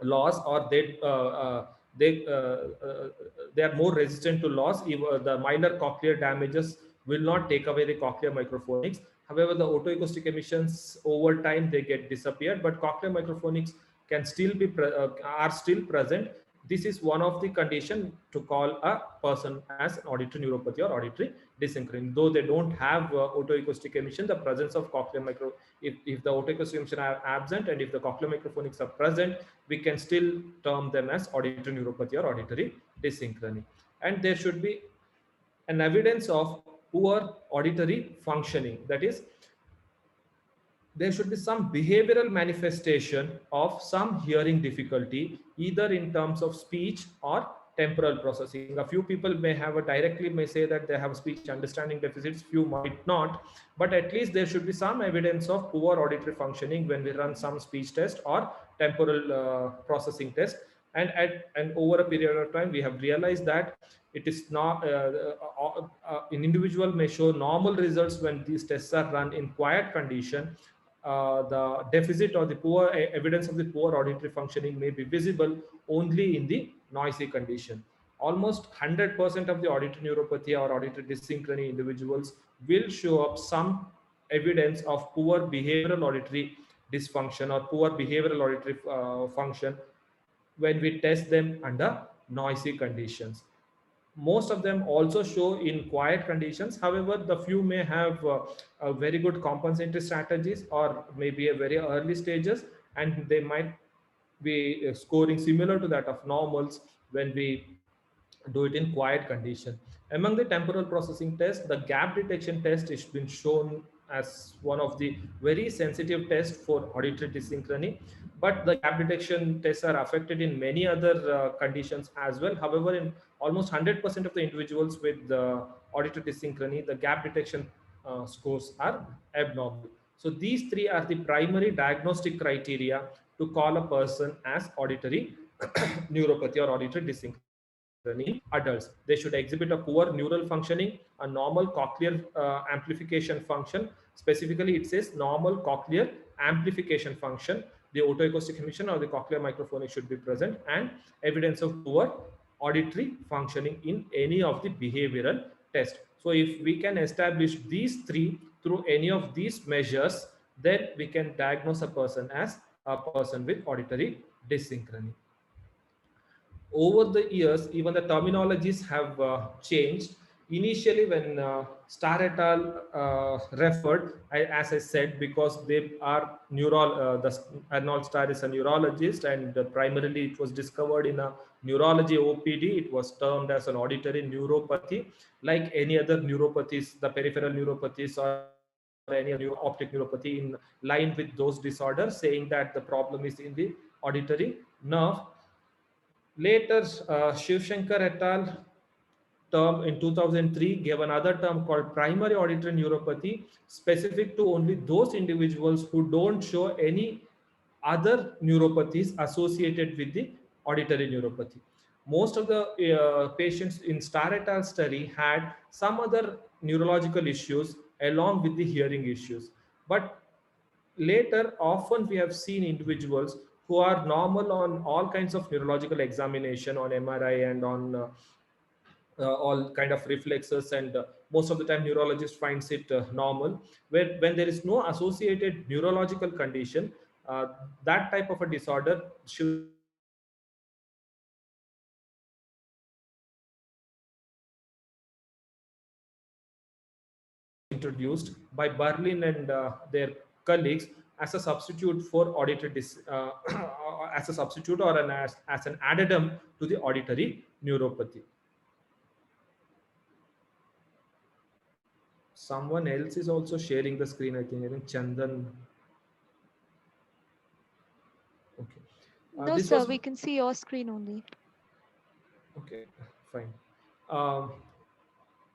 loss, or they they are more resistant to loss. Even the minor cochlear damages will not take away the cochlear microphonics. However, the otoacoustic emissions over time they get disappeared, but cochlear microphonics can still be are still present. This is one of the condition to call a person as an auditory neuropathy or auditory dysynchrony. Though they don't have otoacoustic emission, the presence of cochlear micro, if the otoacoustic emission are absent and if the cochlear microphonics are present, we can still term them as auditory neuropathy or auditory dysynchrony. And there should be an evidence of poor auditory functioning. That is, there should be some behavioral manifestation of some hearing difficulty, either in terms of speech or temporal processing. A few people may have directly may say that they have speech understanding deficits, few might not, but at least there should be some evidence of poor auditory functioning when we run some speech test or temporal processing test. And over a period of time, we have realized that it is not an individual may show normal results when these tests are run in quiet condition. The deficit or the poor evidence of the poor auditory functioning may be visible only in the noisy condition. Almost 100% of the auditory neuropathy or auditory dysynchrony individuals will show up some evidence of poor behavioral auditory dysfunction or poor behavioral auditory function when we test them under noisy conditions. Most of them also show in quiet conditions. However, the few may have a very good compensatory strategies or maybe a very early stages, and they might be scoring similar to that of normals when we do it in quiet condition. Among the temporal processing tests, the gap detection test has been shown as one of the very sensitive tests for auditory dysynchrony, but the gap detection tests are affected in many other conditions as well. However, in almost 100% of the individuals with auditory dysynchrony, the gap detection scores are abnormal. So these three are the primary diagnostic criteria to call a person as auditory neuropathy or auditory dysynchrony in adults. They should exhibit a poor neural functioning, a normal cochlear amplification function. Specifically, it says normal cochlear amplification function. The otoacoustic emission or the cochlear microphonic should be present, and evidence of poor auditory functioning in any of the behavioral tests. So if we can establish these three through any of these measures, then we can diagnose a person as a person with auditory dysynchrony. Over the years, even the terminologies have changed. Initially, when Starr et al. Referred, as I said, because they are Arnold Starr is a neurologist, and primarily it was discovered in a neurology OPD. It was termed as an auditory neuropathy, like any other neuropathies, the peripheral neuropathies or any other optic neuropathy, in line with those disorders, saying that the problem is in the auditory nerve. Later, Shiv Shankar et al. Term in 2003 gave another term called primary auditory neuropathy, specific to only those individuals who don't show any other neuropathies associated with the auditory neuropathy. Most of the patients in Starr et al. Study had some other neurological issues along with the hearing issues. But later, often we have seen individuals who are normal on all kinds of neurological examination, on MRI and on all kind of reflexes, and most of the time neurologist finds it normal. Where when there is no associated neurological condition, uh, that type of a disorder should be introduced as a substitute for auditory neuropathy. This was introduced by Berlin and their colleagues as a substitute for as a substitute or as an addendum to the auditory neuropathy. Someone else is also sharing the screen. I think Chandan. Okay. No, This sir, was we can see your screen only. okay. Fine. Um,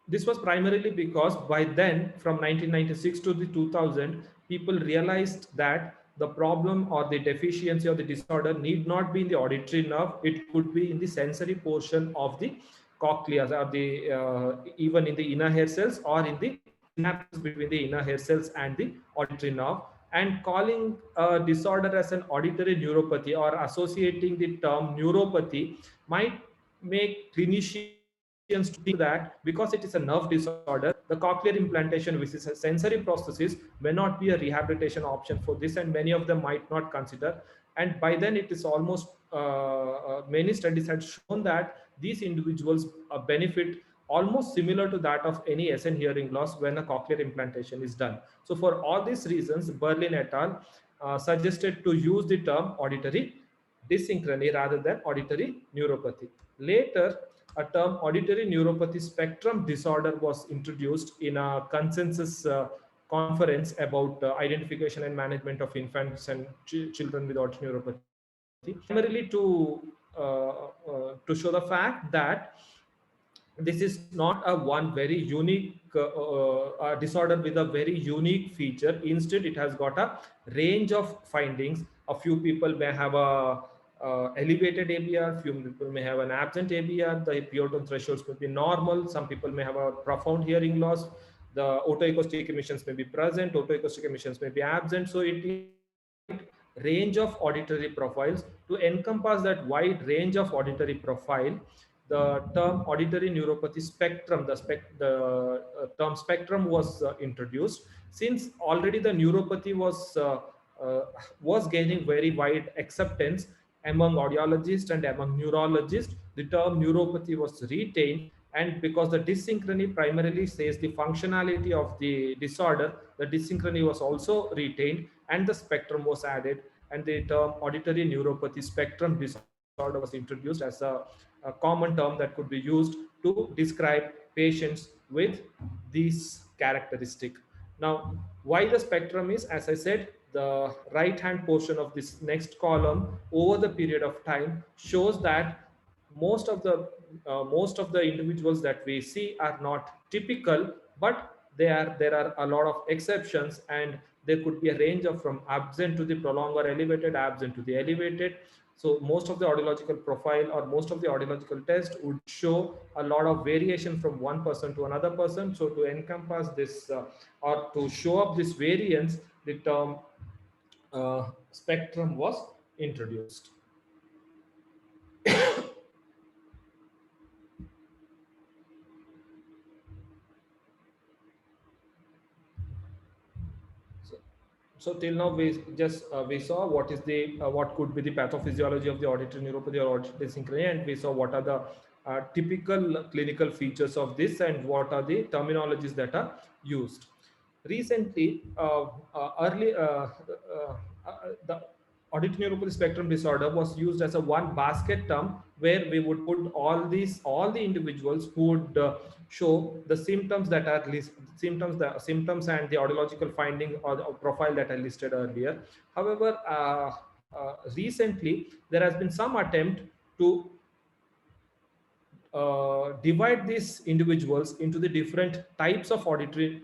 this was primarily because by then, from 1996 to the 2000, people realized that the problem or the deficiency or the disorder need not be in the auditory nerve. It could be in the sensory portion of the cochlea, or the even in the inner hair cells, or in the synapses between the inner hair cells and the auditory nerve. And calling a disorder as an auditory neuropathy or associating the term neuropathy might make clinicians to think that because it is a nerve disorder, the cochlear implantation, which is a sensory processes, may not be a rehabilitation option for this, and many of them might not consider. And by then, it is almost many studies had shown that these individuals benefit almost similar to that of any SN hearing loss when a cochlear implantation is done. So, for all these reasons, Berlin et al. Suggested to use the term auditory dysynchrony rather than auditory neuropathy. Later, a term auditory neuropathy spectrum disorder was introduced in a consensus conference about identification and management of infants and children with auditory neuropathy, primarily to show the fact that this is not a one very unique disorder with a very unique feature. Instead, it has got a range of findings. A few people may have a elevated ABR, few people may have an absent ABR, the P-tone thresholds may be normal, some people may have a profound hearing loss, the otoacoustic emissions may be present, otoacoustic emissions may be absent. So it is a wide range of auditory profiles. To encompass that wide range of auditory profile, the term auditory neuropathy spectrum, the term spectrum was introduced, since already the neuropathy uh, was gaining very wide acceptance among audiologists and among neurologists. The term neuropathy was retained, and because the dysynchrony primarily says the functionality of the disorder, the dysynchrony was also retained and the spectrum was added, and the term auditory neuropathy spectrum disorder was introduced as a common term that could be used to describe patients with these characteristic. Now, why the spectrum is, as I said, the right hand portion of this next column over the period of time shows that most of the individuals that we see are not typical, but there are a lot of exceptions, and there could be a range of from absent to the prolonged or elevated, absent to the elevated. So most of the audiological profile or most of the audiological test would show a lot of variation from one person to another person. So to encompass this or to show up this variance, the term spectrum was introduced. So, so till now we saw what is the what could be the pathophysiology of the auditory neuropathy or auditory dysynchrony, and we saw what are the typical clinical features of this and what are the terminologies that are used. Recently, the auditory neuropathy spectrum disorder was used as a one basket term, where we would put all the individuals who would show the symptoms that are the symptoms and the audiological finding or the profile that I listed earlier. However, recently there has been some attempt to divide these individuals into the different types of auditory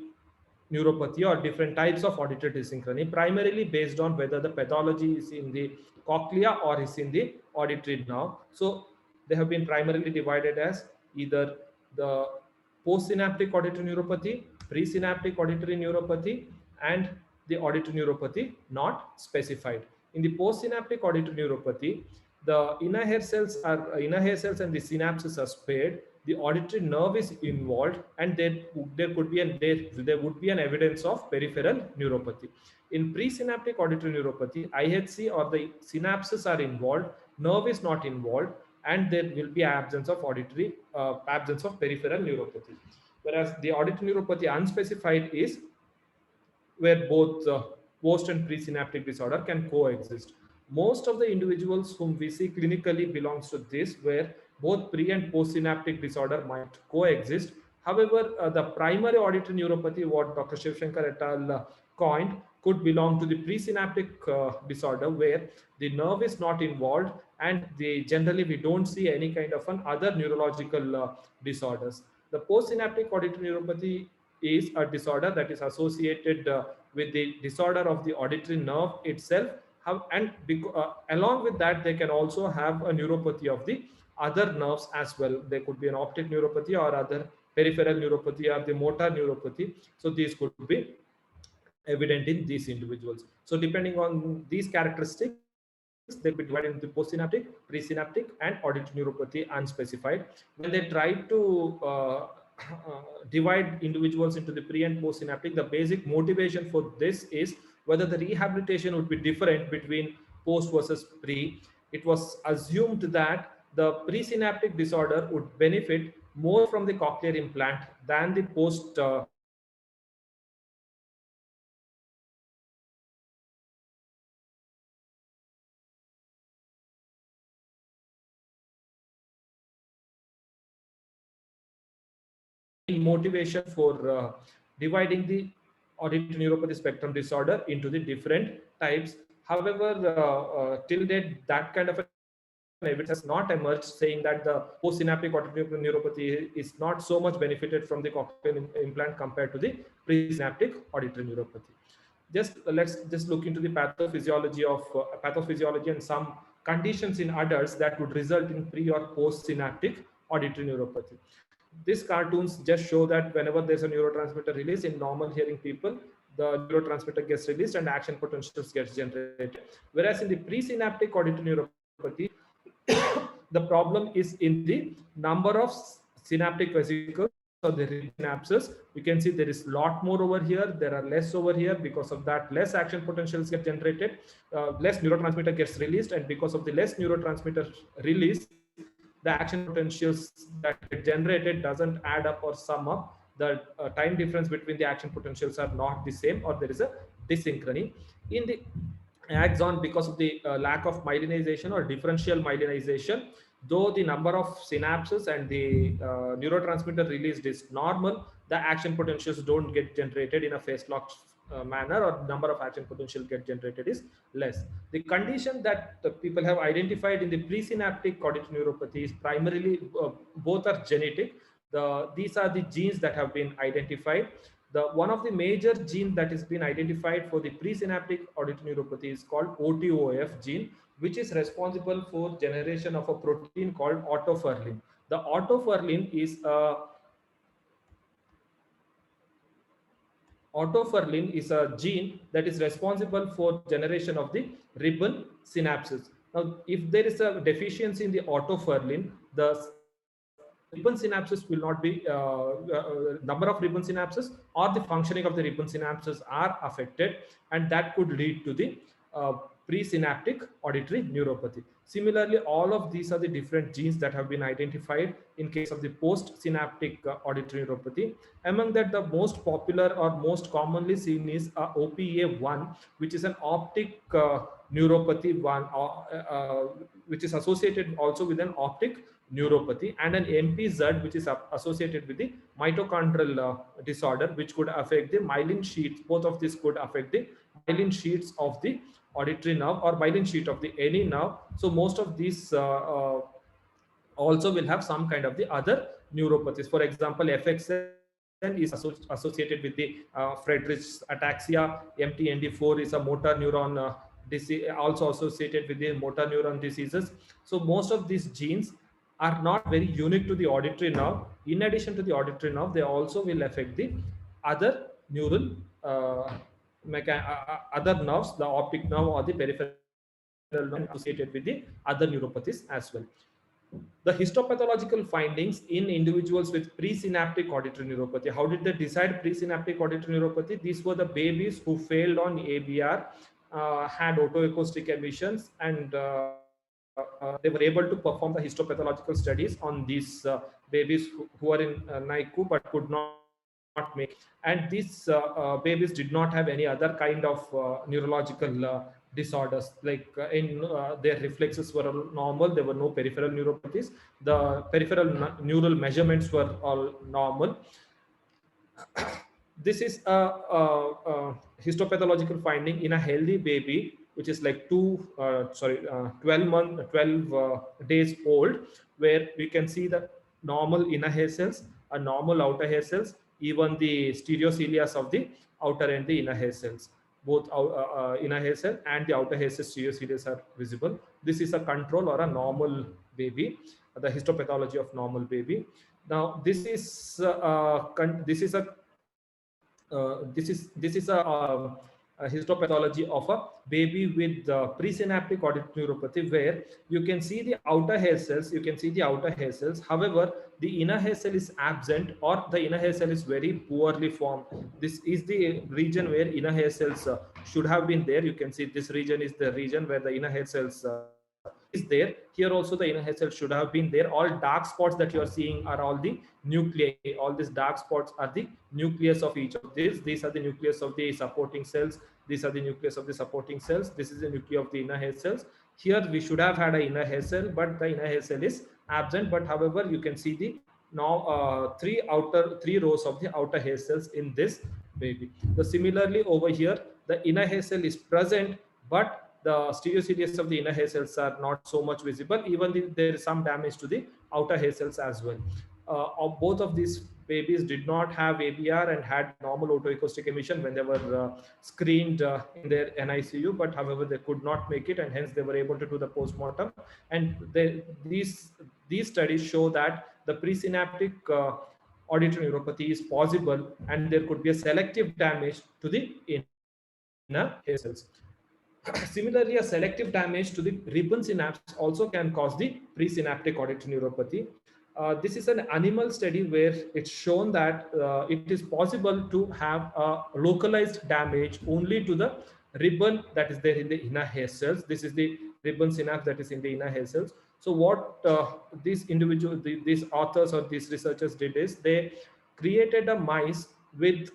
neuropathy or different types of auditory dysynchrony, primarily based on whether the pathology is in the cochlea or is in the auditory nerve. So they have been primarily divided as either the postsynaptic auditory neuropathy, presynaptic auditory neuropathy, and the auditory neuropathy not specified. In the postsynaptic auditory neuropathy, The inner hair cells and the synapses are spared. The auditory nerve is involved, and there would be an evidence of peripheral neuropathy. In presynaptic auditory neuropathy, IHC or the synapses are involved, nerve is not involved, and there will be absence of peripheral neuropathy. Whereas the auditory neuropathy unspecified is where both post and presynaptic disorder can coexist. Most of the individuals whom we see clinically belongs to this, where both pre and postsynaptic disorder might coexist. However, the primary auditory neuropathy, what Dr. Shivshankar et al. Coined, could belong to the presynaptic disorder, where the nerve is not involved, and generally we don't see any kind of an other neurological disorders. The postsynaptic auditory neuropathy is a disorder that is associated with the disorder of the auditory nerve itself. Along with that, they can also have a neuropathy of the other nerves as well. There could be an optic neuropathy or other peripheral neuropathy or the motor neuropathy. So these could be evident in these individuals. So depending on these characteristics, they could be divided into postsynaptic, presynaptic, and auditory neuropathy unspecified. When they try to divide individuals into the pre and postsynaptic, the basic motivation for this is whether the rehabilitation would be different between post versus pre. It was assumed that the presynaptic disorder would benefit more from the cochlear implant than the post synaptic disorder. However, main motivation for dividing the auditory neuropathy spectrum disorder into the different types. However, till date, that kind of an evidence has not emerged saying that the postsynaptic auditory neuropathy is not so much benefited from the cochlear implant compared to the presynaptic auditory neuropathy. Let's just look into the pathophysiology and some conditions in adults that would result in pre or post synaptic auditory neuropathy. These cartoons just show that whenever there's a neurotransmitter release in normal hearing people, the neurotransmitter gets released and action potentials gets generated. Whereas in the presynaptic auditory neuropathy, the problem is in the number of synaptic vesicles or the synapses. You can see there is a lot more over here, there are less over here. Because of that, less action potentials get generated, less neurotransmitter gets released, and because of the less neurotransmitter release, the action potentials that get generated doesn't add up or sum up. The time difference between the action potentials are not the same, or there is a dysynchrony. In the axon, because of the lack of myelinization or differential myelinization, though the number of synapses and the neurotransmitter released is normal, the action potentials don't get generated in a phase lock manner, or number of action potential get generated is less. The condition that people have identified in the presynaptic auditory neuropathy is primarily both are genetic. These are the genes that have been identified. One of the major gene that has been identified for the presynaptic auditory neuropathy is called OTOF gene, which is responsible for generation of a protein called otoferlin. The otoferlin is a gene that is responsible for generation of the ribbon synapses. Now, if there is a deficiency in the otoferlin, the ribbon synapses will not be number of ribbon synapses or the functioning of the ribbon synapses are affected, and that could lead to the presynaptic auditory neuropathy. Similarly, all of these are the different genes that have been identified in case of the postsynaptic auditory neuropathy. Among that, the most popular or most commonly seen is OPA1, which is an optic neuropathy one, which is associated also with an optic neuropathy, and an MPZ, which is associated with the mitochondrial disorder, which could affect the myelin sheets. Both of these could affect the myelin sheets of the auditory nerve or myelin sheet of the any nerve. So most of these also will have some kind of the other neuropathies. For example, FXN is associated with the Friedreich's ataxia. MTND4 is a motor neuron disease, also associated with the motor neuron diseases. So most of these genes are not very unique to the auditory nerve. In addition to the auditory nerve, they also will affect the other neural other nerves, the optic nerve or the peripheral nerve. and associated with the other neuropathies as well. The histopathological findings in individuals with presynaptic auditory neuropathy. How did they decide presynaptic auditory neuropathy? These were the babies who failed on ABR, had otoacoustic emissions, and they were able to perform the histopathological studies on these babies who are in NICU but could not make. And these babies did not have any other kind of neurological disorders, like their reflexes were all normal. There were no peripheral neuropathies. The peripheral neural measurements were all normal. This is a histopathological finding in a healthy baby, which is like 12 days old, where we can see the normal inner hair cells, a normal outer hair cells, even the stereocilias of the outer and the inner hair cells. Both inner hair cell and the outer hair cell stereocilias are visible. This is a control or a normal baby, the histopathology of normal baby. Now this is a histopathology of a baby with presynaptic auditory neuropathy, where you can see the outer hair cells. You can see the outer hair cells. However, the inner hair cell is absent, or the inner hair cell is very poorly formed. This is the region where inner hair cells should have been there. You can see this region is the region where the inner hair cells is there. Here also the inner hair cell should have been there. All dark spots that you are seeing are all the nuclei. All these dark spots are the nucleus of each of these. These are the nucleus of the supporting cells. These are the nucleus of the supporting cells. This is the nucleus of the inner hair cells. Here we should have had an inner hair cell, but the inner hair cell is absent. But however, you can see the now three rows of the outer hair cells in this baby. So similarly over here, the inner hair cell is present, but the stereocilias of the inner hair cells are not so much visible. Even there is some damage to the outer hair cells as well. Both of these babies did not have ABR and had normal otoacoustic emission when they were screened in their NICU, but however they could not make it, and hence they were able to do the postmortem. And these studies show that the presynaptic auditory neuropathy is possible, and there could be a selective damage to the inner hair cells. Similarly, a selective damage to the ribbon synapse also can cause the presynaptic auditory neuropathy. This is an animal study where it's shown that it is possible to have a localized damage only to the ribbon that is there in the inner hair cells. This is the ribbon synapse that is in the inner hair cells. So what these authors or these researchers did is they created a mice with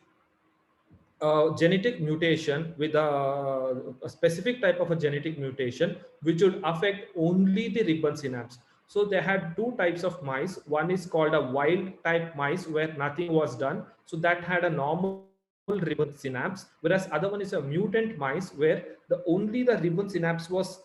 genetic mutation, with a specific type of a genetic mutation which would affect only the ribbon synapse. So they had two types of mice. One is called a wild type mice, where nothing was done, so that had a normal ribbon synapse, whereas other one is a mutant mice, where only the ribbon synapse was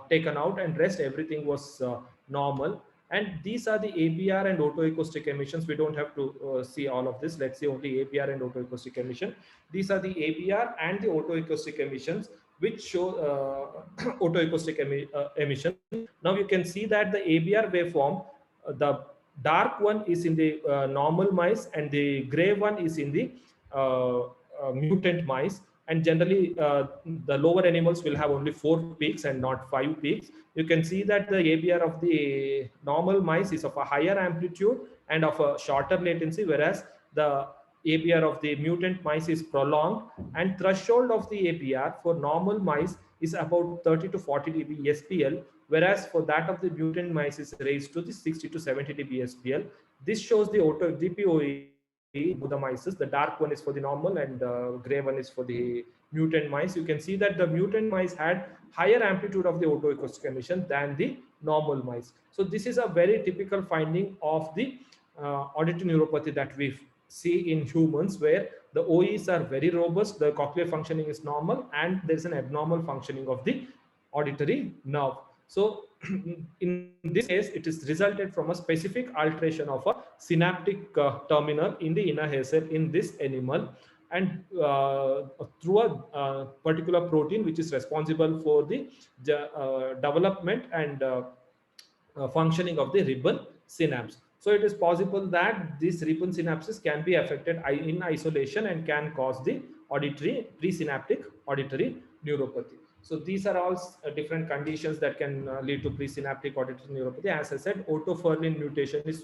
taken out and rest everything was normal. And these are the ABR and otoacoustic emissions. We don't have to see all of this. Let's see only ABR and otoacoustic emission. These are the ABR and the otoacoustic emissions, which show otoacoustic emission. Now you can see that the ABR waveform, the dark one is in the normal mice, and the gray one is in the mutant mice. And generally the lower animals will have only 4 peaks and not 5 peaks. You can see that the ABR of the normal mice is of a higher amplitude and of a shorter latency, whereas the ABR of the mutant mice is prolonged, and threshold of the ABR for normal mice is about 30 to 40 dB SPL, whereas for that of the mutant mice is raised to the 60 to 70 dB SPL. This shows the DPOE the mice. The dark one is for the normal, and gray one is for the mutant mice. You can see that the mutant mice had higher amplitude of the otoacoustic emission than the normal mice. So this is a very typical finding of the auditory neuropathy that we see in humans, where the OEs are very robust, the cochlear functioning is normal, and there is an abnormal functioning of the auditory nerve. So in this case, it is resulted from a specific alteration of a synaptic terminal in the inner hair cell in this animal, and through a particular protein which is responsible for the development and functioning of the ribbon synapse. So it is possible that these ribbon synapses can be affected in isolation and can cause the presynaptic auditory neuropathy. So these are all different conditions that can lead to presynaptic auditory neuropathy. As I said, otoferlin mutation is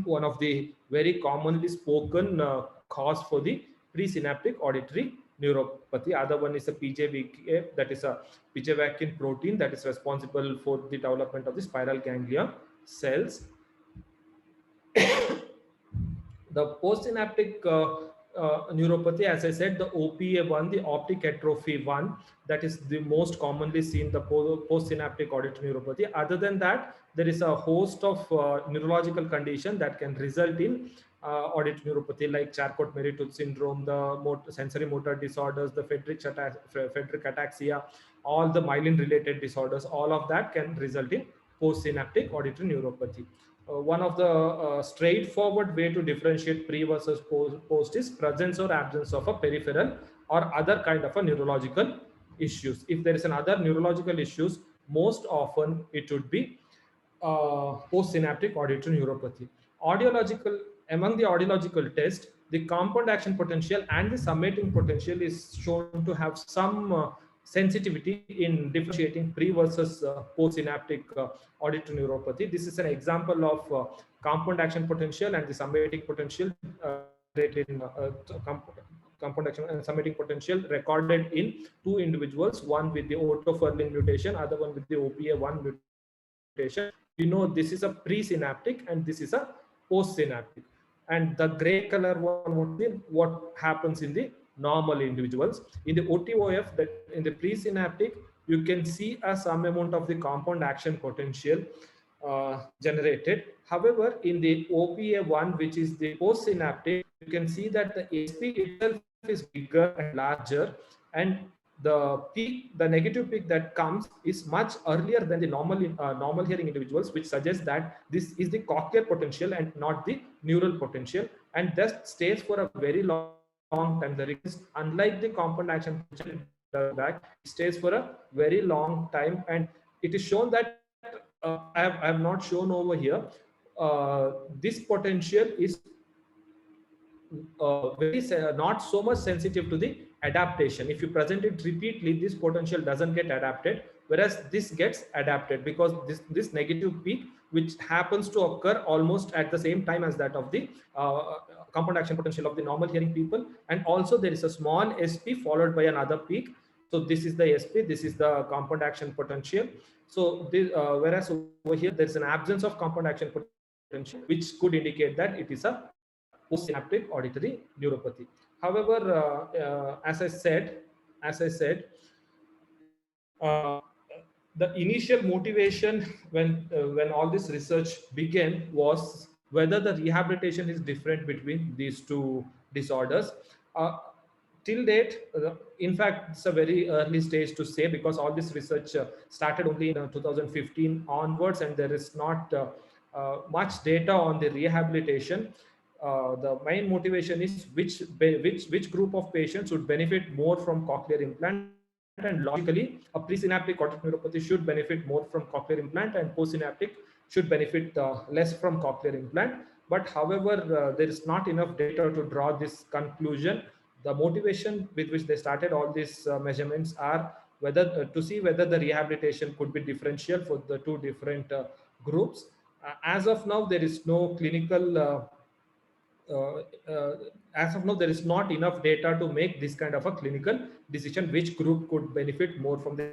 one of the very commonly spoken cause for the presynaptic auditory neuropathy. Other one is a PJVK, that is a Pijevakin protein that is responsible for the development of the spiral ganglia cells. The postsynaptic neuropathy, as I said, the OPA1, the optic atrophy 1, that is the most commonly seen, the postsynaptic auditory neuropathy. Other than that, there is a host of neurological condition that can result in auditory neuropathy, like Charcot-Marie-Tooth syndrome, the sensory motor disorders, the Friedreich ataxia, all the myelin-related disorders. All of that can result in postsynaptic auditory neuropathy. One of the straightforward way to differentiate pre versus post is presence or absence of a peripheral or other kind of a neurological issues. If there is another neurological issues, most often it would be postsynaptic auditory neuropathy. Audiological, among the audiological test, the compound action potential and the summating potential is shown to have some sensitivity in differentiating pre versus postsynaptic auditory neuropathy. This is an example of compound action potential and the summating potential in compound action and summating potential recorded in two individuals, one with the otoferlin mutation, other one with the OPA1 mutation. We know this is a presynaptic and this is a postsynaptic. And the gray color one, what happens in the normal individuals. In the OTOF, that in the presynaptic, you can see some amount of the compound action potential generated. However, in the OPA1, which is the postsynaptic, you can see that the SP itself is bigger and larger, and the peak, the negative peak that comes is much earlier than the normal hearing individuals, which suggests that this is the cochlear potential and not the neural potential, and thus stays for a very long time. The request, unlike the compound action potential, back, it stays for a very long time, and it is shown that I have not shown over here. This potential is not so much sensitive to the adaptation. If you present it repeatedly, this potential doesn't get adapted, whereas this gets adapted because this negative peak, which happens to occur almost at the same time as that of the compound action potential of the normal hearing people, and also there is a small SP followed by another peak. So this is the SP, this is the compound action potential. So this, whereas over here there is an absence of compound action potential, which could indicate that it is a postsynaptic auditory neuropathy. However, as I said, the initial motivation when all this research began was whether the rehabilitation is different between these two disorders. Till date, in fact, it's a very early stage to say, because all this research started only in 2015 onwards, and there is not much data on the rehabilitation. The main motivation is which group of patients would benefit more from cochlear implant, and logically a presynaptic auditory neuropathy should benefit more from cochlear implant, and postsynaptic should benefit less from cochlear implant. But however, there is not enough data to draw this conclusion. The motivation with which they started all these measurements are whether to see whether the rehabilitation could be differential for the two different groups. As of now, there is no clinical as of now, there is not enough data to make this kind of a clinical decision which group could benefit more from the.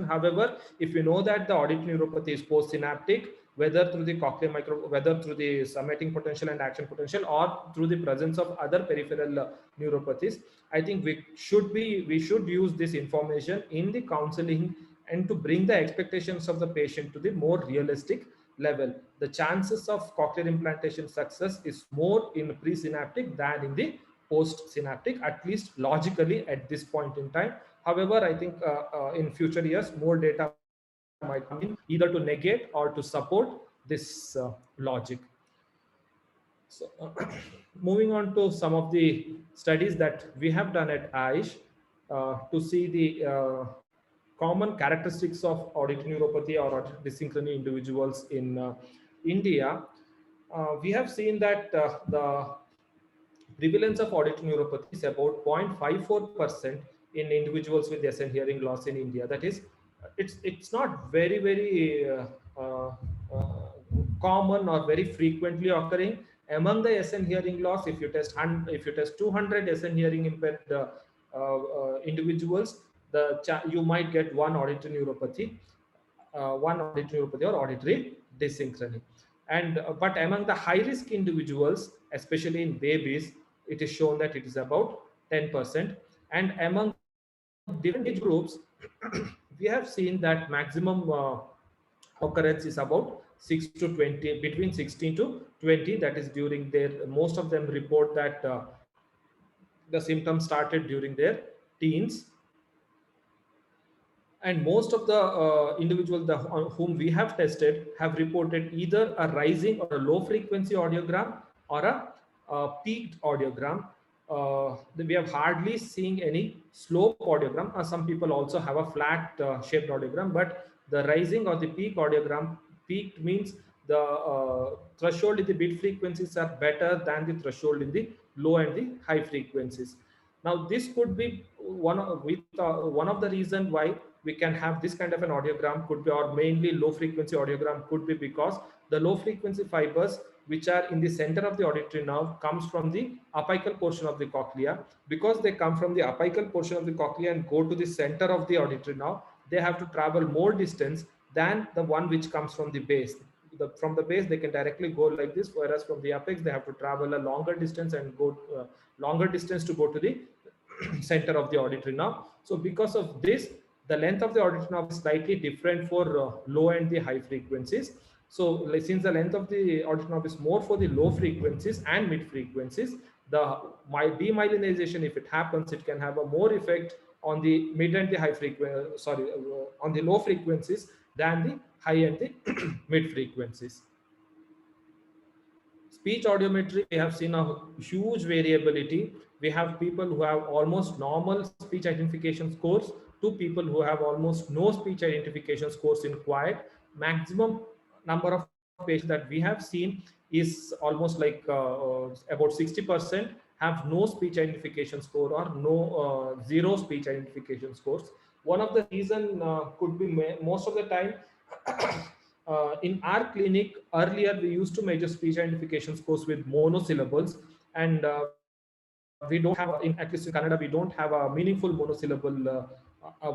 However, if you know that the auditory neuropathy is postsynaptic, whether through the cochlear whether through the summating potential and action potential, or through the presence of other peripheral neuropathies, I think we should use this information in the counseling and to bring the expectations of the patient to the more realistic level. The chances of cochlear implantation success is more in presynaptic than in the postsynaptic, at least logically at this point in time. However, I think in future years, more data might come in either to negate or to support this logic. So moving on to some of the studies that we have done at AISH to see the common characteristics of auditory neuropathy or dyssynchrony individuals in India. We have seen that the prevalence of auditory neuropathy is about 0.54% in individuals with SN hearing loss in India. That is, it's not very uh, uh, common or very frequently occurring among the SN hearing loss. If you test 200 SN hearing impaired individuals, you might get one auditory neuropathy or auditory dysynchrony. And but among the high risk individuals, especially in babies, it is shown that it is about 10%. And among different age groups, we have seen that maximum occurrence is about 6 to 20, between 16 to 20. That is during their, most of them report that the symptoms started during their teens. And most of the individuals whom we have tested have reported either a rising or a low frequency audiogram or a peaked audiogram. We have hardly seen any slope audiogram. Some people also have a flat shaped audiogram, but the rising or the peak audiogram, peaked means the threshold in the bit frequencies are better than the threshold in the low and the high frequencies. Now, this could be one of the reason why we can have this kind of an audiogram, could be, or mainly low frequency audiogram, could be because the low frequency fibers which are in the center of the auditory nerve comes from the apical portion of the cochlea. Because they come from the apical portion of the cochlea and go to the center of the auditory nerve, they have to travel more distance than the one which comes from the base. From the base they can directly go like this, whereas from the apex they have to travel a longer distance and go longer distance to go to the center of the auditory nerve. So because of this, the length of the auditory nerve is slightly different for low and the high frequencies. So since the length of the auditory nerve is more for the low frequencies and mid frequencies, the demyelinization, if it happens, it can have a more effect on the mid and the high frequency, on the low frequencies than the high and the mid frequencies. Speech audiometry, we have seen a huge variability. We have people who have almost normal speech identification scores to people who have almost no speech identification scores in quiet. Maximum number of patients that we have seen is almost like about 60% have no speech identification score or no zero speech identification scores. One of the reason could be most of the time in our clinic earlier we used to measure speech identification scores with monosyllables, and we don't have, at least in Kannada, we don't have a meaningful monosyllable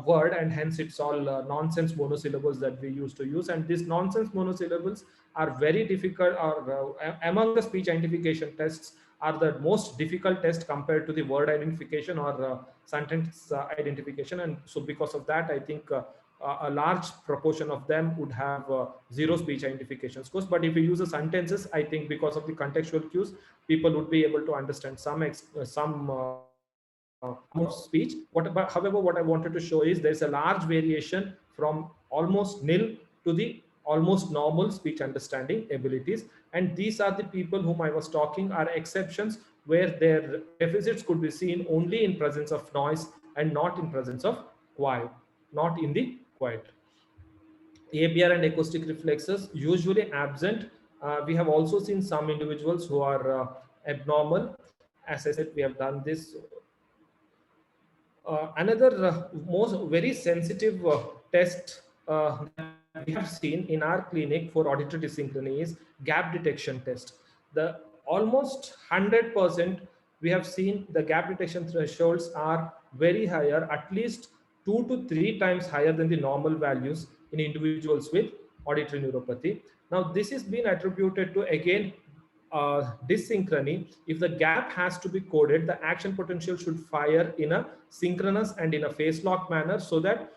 word, and hence it's all nonsense monosyllables that we used to use. And these nonsense monosyllables are very difficult, or among the speech identification tests are the most difficult test compared to the word identification or sentence identification. And so because of that, I think a large proportion of them would have zero speech identification scores. But if you use the sentences, I think because of the contextual cues, people would be able to understand some speech. However, what I wanted to show is there's a large variation from almost nil to the almost normal speech understanding abilities. And these are the people whom I was talking are exceptions, where their deficits could be seen only in presence of noise and not in presence of quiet, not in the quiet. ABR and acoustic reflexes usually absent. We have also seen some individuals who are abnormal. As I said, we have done this. Another most very sensitive test that we have seen in our clinic for auditory dysynchrony is gap detection test. The almost 100% we have seen the gap detection thresholds are very higher, at least 2 to 3 times higher than the normal values in individuals with auditory neuropathy. Now, this is being attributed to, again, dysynchrony. If the gap has to be coded, the action potential should fire in a synchronous and in a phase lock manner, so that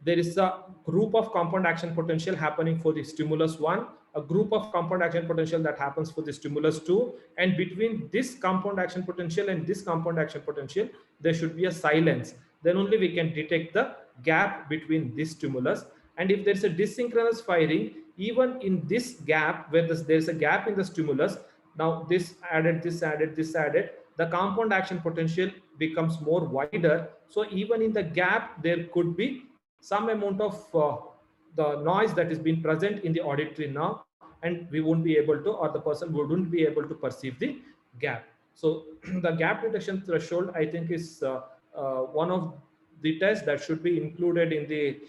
there is a group of compound action potential happening for the stimulus 1, a group of compound action potential that happens for the stimulus 2, and between this compound action potential and this compound action potential, there should be a silence. Then only we can detect the gap between this stimulus. And if there's a dysynchronous firing, even in this gap where there's a gap in the stimulus, now this added, the compound action potential becomes more wider. So even in the gap, there could be some amount of the noise that is being present in the auditory nerve, and we won't be able to, or the person wouldn't be able to perceive the gap. So the gap detection threshold, I think, is one of the test that should be included in the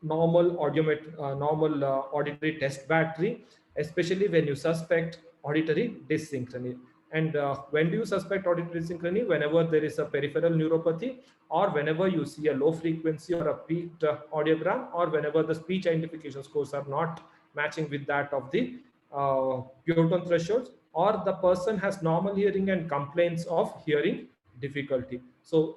normal auditory test battery, especially when you suspect auditory dyssynchrony. And when do you suspect auditory dyssynchrony? Whenever there is a peripheral neuropathy, or whenever you see a low frequency or a peaked audiogram, or whenever the speech identification scores are not matching with that of the pure tone thresholds, or the person has normal hearing and complaints of hearing difficulty. So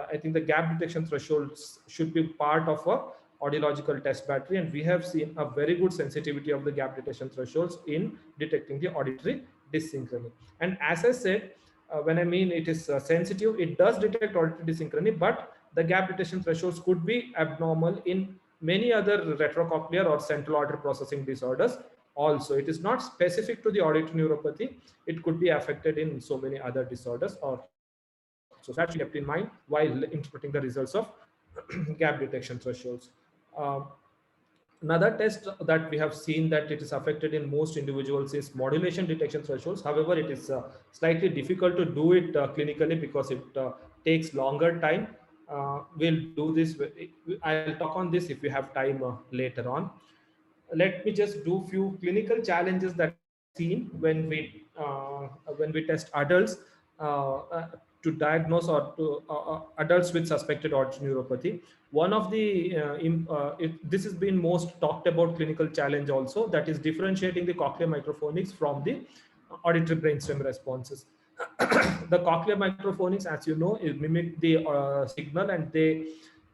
I think the gap detection thresholds should be part of a audiological test battery, and we have seen a very good sensitivity of the gap detection thresholds in detecting the auditory dyssynchrony. And as I said, when I mean it is sensitive, it does detect auditory dyssynchrony, but the gap detection thresholds could be abnormal in many other retrocochlear or central auditory processing disorders also. It is not specific to the auditory neuropathy. It could be affected in so many other disorders also. So that should be kept in mind while interpreting the results of gap detection thresholds. Another test that we have seen that it is affected in most individuals is modulation detection thresholds. However, it is slightly difficult to do it clinically because it takes longer time. We'll do this. I'll talk on this if we have time later on. Let me just do few clinical challenges that we have seen when we test adults to diagnose or to adults with suspected auditory neuropathy. One of the this has been most talked about clinical challenge also, that is differentiating the cochlear microphonics from the auditory brainstem responses. The cochlear microphonics, as you know, is mimic the signal, and they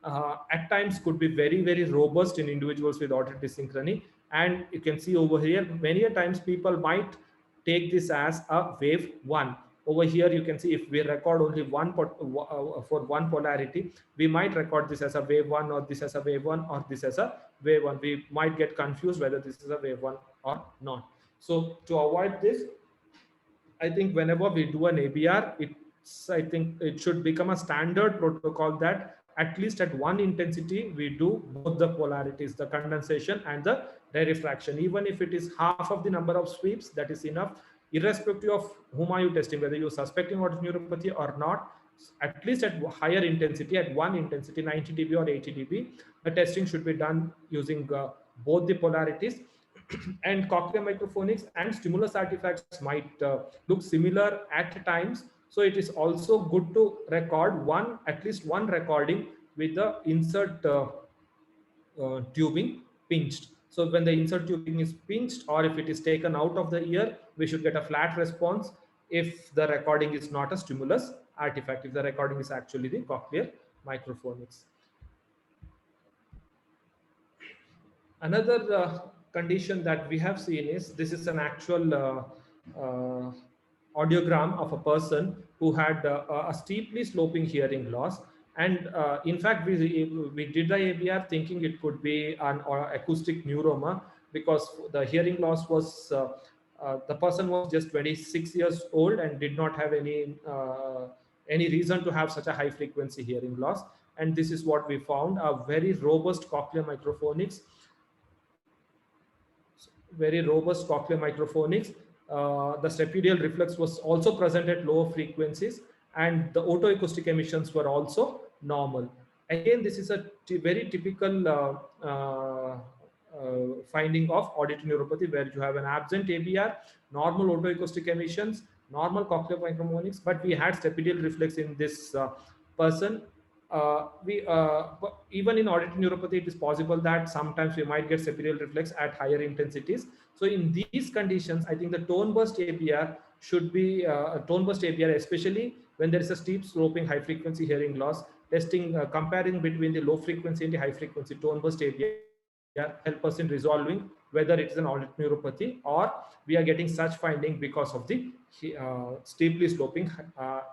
at times could be very, very robust in individuals with auditory dyssynchrony. And you can see over here, many a times people might take this as a wave 1. Over here, you can see if we record only one for one polarity, we might record this as a wave 1, or this as a wave 1, or this as a wave 1. We might get confused whether this is a wave 1 or not. So to avoid this, I think whenever we do an ABR, I think it should become a standard protocol that at least at one intensity, we do both the polarities, the condensation and the rarefaction. Even if it is half of the number of sweeps, that is enough, irrespective of whom are you testing, whether you're suspecting auditory neuropathy or not. At least at higher intensity, at one intensity, 90 dB or 80 dB, the testing should be done using both the polarities. And cochlear microphonics and stimulus artifacts might look similar at times. So it is also good to record at least one recording with the insert tubing pinched. So when the insert tubing is pinched, or if it is taken out of the ear, we should get a flat response if the recording is not a stimulus artifact, if the recording is actually the cochlear microphonics. Another condition that we have seen is, this is an actual audiogram of a person who had a steeply sloping hearing loss. And in fact, we did the ABR thinking it could be an acoustic neuroma, because the hearing loss was, the person was just 26 years old and did not have any reason to have such a high frequency hearing loss. And this is what we found, a very robust cochlear microphonics. The stapedial reflex was also present at lower frequencies, and the otoacoustic emissions were also normal. Again, this is a very typical finding of auditory neuropathy, where you have an absent ABR, normal otoacoustic emissions, normal cochlear microphonics, but we had stapedial reflex in this person. Even in auditory neuropathy, it is possible that sometimes we might get stapedial reflex at higher intensities. So in these conditions, I think the tone burst ABR should be a tone burst ABR, especially when there is a steep sloping high frequency hearing loss. Testing, comparing between the low frequency and the high frequency tone burst ABR help us in resolving whether it is an auditory neuropathy or we are getting such finding because of the steeply sloping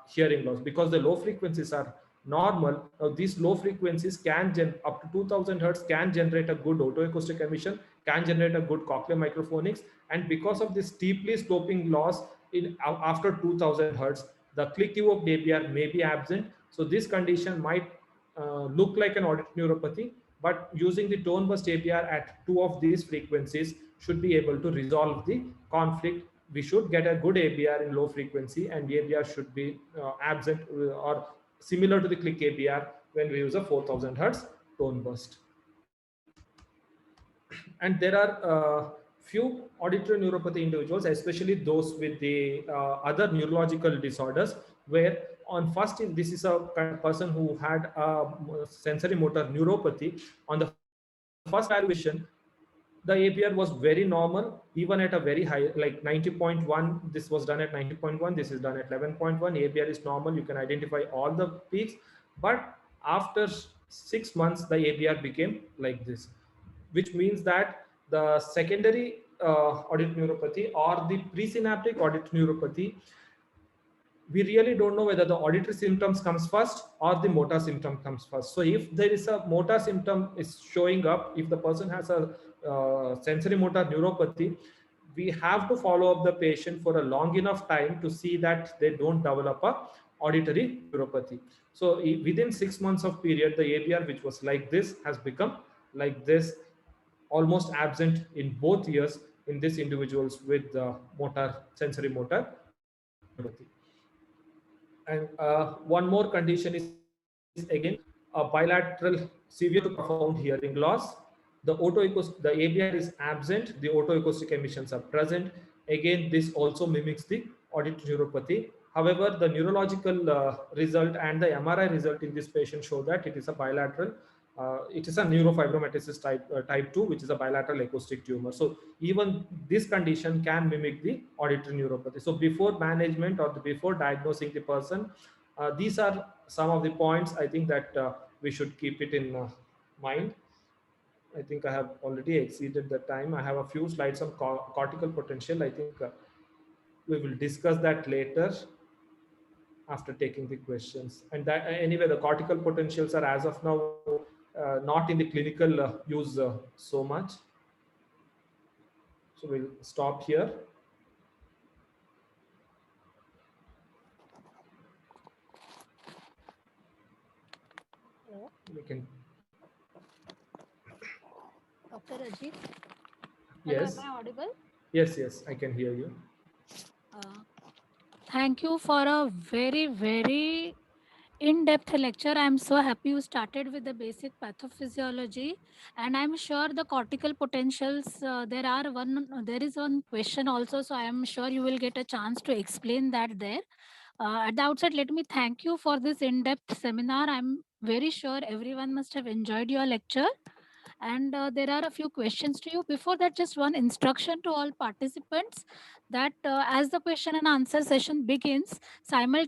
hearing loss. Because the low frequencies are normal, these low frequencies can up to 2000 hertz can generate a good otoacoustic emission, can generate a good cochlear microphonics, and because of this steeply sloping loss after 2000 hertz, the click Q of ABR may be absent. So this condition might look like an auditory neuropathy, but using the tone burst ABR at 2 of these frequencies should be able to resolve the conflict. We should get a good ABR in low frequency, and ABR should be absent or similar to the click ABR when we use a 4000 hertz tone burst. And there are few auditory neuropathy individuals, especially those with the other neurological disorders, where on first, this is a kind of person who had a sensory motor neuropathy. On the first evaluation, the ABR was very normal, even at a very high, like 90.1. This was done at 90.1. This is done at 11.1. ABR is normal. You can identify all the peaks. But after 6 months, the ABR became like this, which means that the secondary auditory neuropathy or the presynaptic auditory neuropathy, we really don't know whether the auditory symptoms comes first or the motor symptom comes first. So if there is a motor symptom is showing up, if the person has a sensory motor neuropathy, we have to follow up the patient for a long enough time to see that they don't develop a auditory neuropathy. So within 6 months of period, the ABR, which was like this, has become like this, almost absent in both ears in these individuals with motor sensory motor neuropathy. And one more condition is again a bilateral severe to profound hearing loss. The ABR is absent, the otoacoustic emissions are present. Again, this also mimics the auditory neuropathy. However, the neurological result and the MRI result in this patient show that it is a bilateral, it is a neurofibromatosis type 2, which is a bilateral acoustic tumor. So even this condition can mimic the auditory neuropathy. So before management or before diagnosing the person, these are some of the points I think that we should keep it in mind. I think I have already exceeded the time. I have a few slides on cortical potential. I think we will discuss that later after taking the questions. And that anyway, the cortical potentials are as of now not in the clinical use so much. So we'll stop here. We can. Dr. Ajit? Yes. Hello, am I audible? Yes, I can hear you. Thank you for a very, very in-depth lecture. I'm so happy you started with the basic pathophysiology, and I'm sure the cortical potentials. There is one question also, so I am sure you will get a chance to explain that there. At the outset, let me thank you for this in-depth seminar. I'm very sure everyone must have enjoyed your lecture. And there are a few questions to you. Before that, just one instruction to all participants that as the question and answer session begins, simultaneously